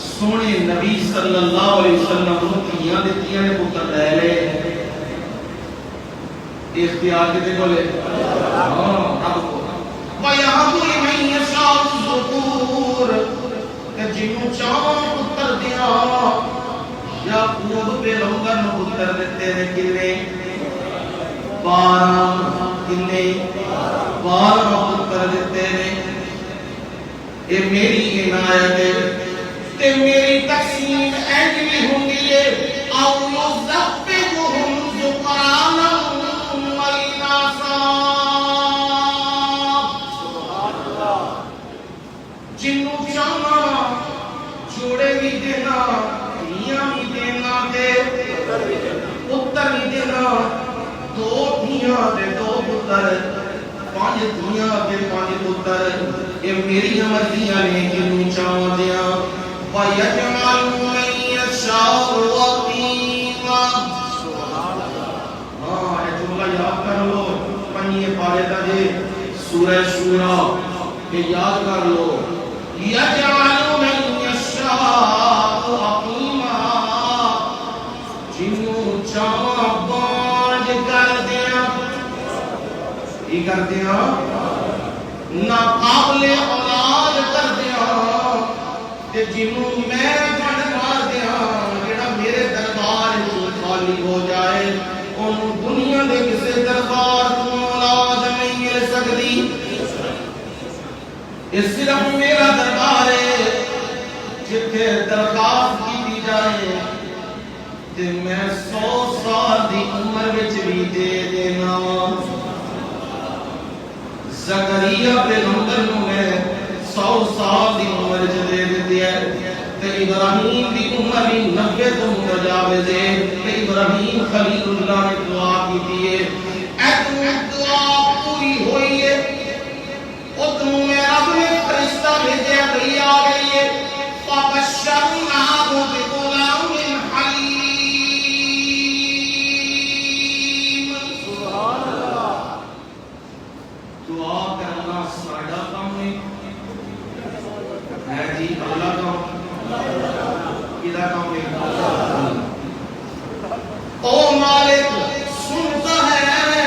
سونے نبی صلی اللہ علیہ وسلم نوٹیاں دیتی ہیں پتر لے لے اختیار کتے کو لے رب کو وَيَهَبُ لِمَن يَشَاءُ الذُّكُورَ کہ جنہوں چاہوں پتر دیا یعقوب پیغمبر نو پتر دیتے ہیں کنے 12 پتر دیتے ہیں یہ میری عنایت ہے تے میری تقسیم ایجلی ہوں گی او یُزَبِّهُمْ ذُقْرَانًا وَإِنَاثًا جنوں چاہنا جوڑے بھی دینا دھیاں بھی دینا دے پتر بھی دینا 2 دھیاں دے 2 پتر 5 دھیاں دے 5 پتر یہ میری مرضیاں نے جنوں چاہاں دیا وَيَجْعَلُ مَن يَشَاءُ عَقِيمًا ہاں یہ جملہ یاد کر لو پنیے پارے دا جے سورہ شورا کہ یاد کر لو يَجْعَلُ مَن يَشَاءُ عَقِيمًا جنوں چاہاں بانج کر دیا یہ کر دیا ناقابل اولاد کر دیا کہ جنوں میں بڑھ مار دیا جڑا میرے دربار خالی ہو جائے انہوں دنیا دے کسے دربار تو اولاد نہیں مل سکتی یہ صرف میرا دربار ہے جتھے درخواست کی دی جائے کہ میں 100 سال دی عمر وچ بھی دے دینا زکریا پیغمبر نو میں 100 سال دی عمر وچ دے دیتی ہے تے ابراہیم دی عمر بھی 90 تو متجاوز ہے تے ابراہیم خلیل اللہ نے دعا کی تھی ہے دعا پوری ہوئی ہے اتنو میں رب نے فرشتہ بھیجا گئی آ گئی ہے فَبَشَّرْنَاهُ بِغُلَامٍ حَلِيمٍ سبحان اللہ دعا کرنا ساڑھا کام نہیں ہے جی اللہ کام کدھا کام نہیں او مالک سنتا ہے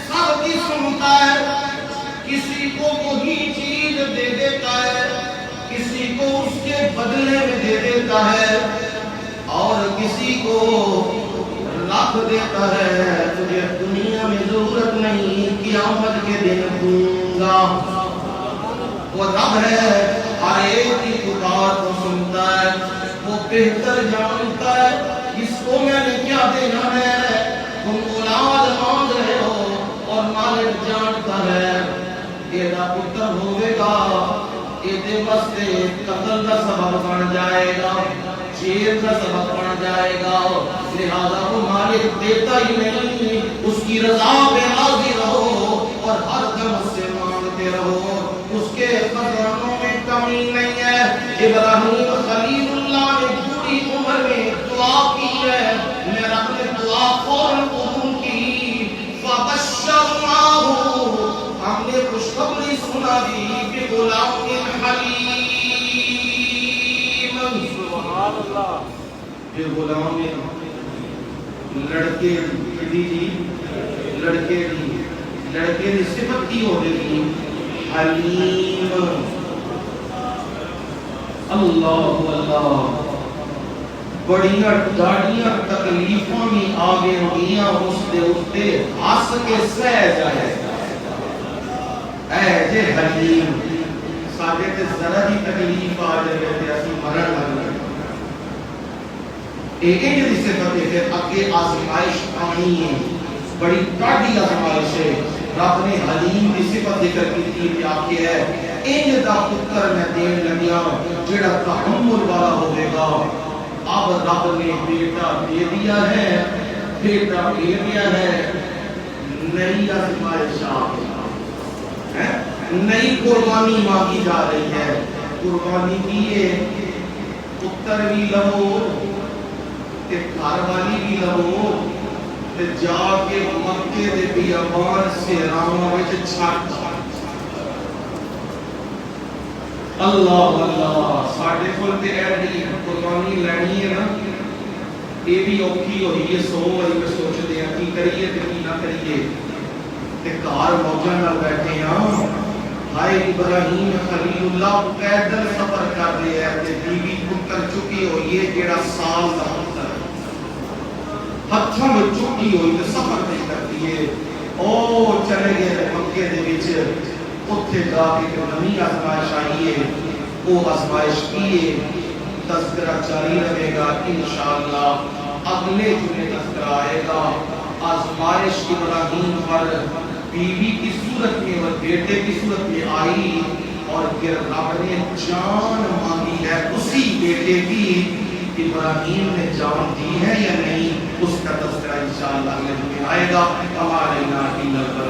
سب کی سنتا ہے کسی کو وہی چیز دے دیتا ہے کسی کو اس کے بدلے میں دے دیتا ہے اور کسی کو رب رکھ دیتا ہے تجھے دنیا میں ضرورت نہیں قیامت کے دن دوں گا. وہ رب ہے ہر ایک کی پکار کو سنتا ہے, وہ بہتر جانتا ہے اس کو میں نے کیا دینا ہے. تم اولاد مانگ رہے ہو اور مالک جانتا ہے ایڈا پتر ہوئے گا ایدے واسطے قتل کا سبب بن جائے گا, جیل کا سبب بن جائے گا. لہذا وہ مالک دیتا ہی نہیں, اس کی رضا پہ راضی رہو اور ہر دم اس سے مانگتے رہو. اس کے خزانوں میں کمی نہیں ہے. ابراہیم خلیل اللہ نے پوری عمر میں دعا کی ہے, میں رب نے دعا فوراً قبول کی. فبشرناہ, ہم نے خوشخبری سنا دی کہ غلام حلیم, سبحان اللہ, یہ غلام لڑکے دی لڑکے دی صفت کی ہو گئی حلیم. اللہ اللہ, بڑیاں ڈاڑیاں تکلیفوں میں آگے ہوئیاں اس دے اٹھتے ہس کے سہ جائے. اے جے حلیم, ساڈے تے ذرا ہی تکلیف آ جائے تے اسی مرن لگ جائے. ایک جی صفت ہے پھر اگے آزمائش آنی ہے, بڑی ڈاڑی آزمائش ہے. رب نے حلیم کی صفت ذکر کی تھی کہ آپ کے ہے انج دا پتر میں دین لگیا جڑا تحمل والا ہوئے گا. اب رب نے بیٹا دے دیا ہے, نئی آزمائش ہے, نئی قربانی مانگی جا رہی ہے. قربانی کیے پتر بھی لو تے گھر والی بھی لو تے جا کے مکے دے بیابان سے راواں وچ چھٹ. اللہ اللہ, ساڈے کول تے ایڈی قربانی لینی ہے نا, یہ بھی اوکھی ہوئی ہے. 100 واری میں سوچدے ہیں کی کریے تے کی نہ کریے, تے گھر موجاں نال بیٹھے ہاں. ہائے ابراہیم خلیل اللہ پیدل سفر کر رہے ہیں تے بیوی پتر چکی ہوئی ہے جیڑا سال دا پتر ہتھاں میں چکی ہوئی تے سفر نہیں کرتی ہے. او چلے گئے مکے دے وچ, اتھے جا کے نئی آزمائش آئی ہے. وہ آزمائش کیے, تذکرہ جاری رہے گا انشاءاللہ. اگلے جمعے تذکرہ آئے گا. آزمائش ابراہیم پر بیوی کی صورت میں اور بیٹے کی صورت میں آئی, اور پھر رب نے جان مانگی ہے اسی بیٹے کی. ابراہیم نے جان دی ہے یا نہیں, اس کا تذکرہ انشاءاللہ اگلے جمعے آئے گا. ہمارے ناٹی نظر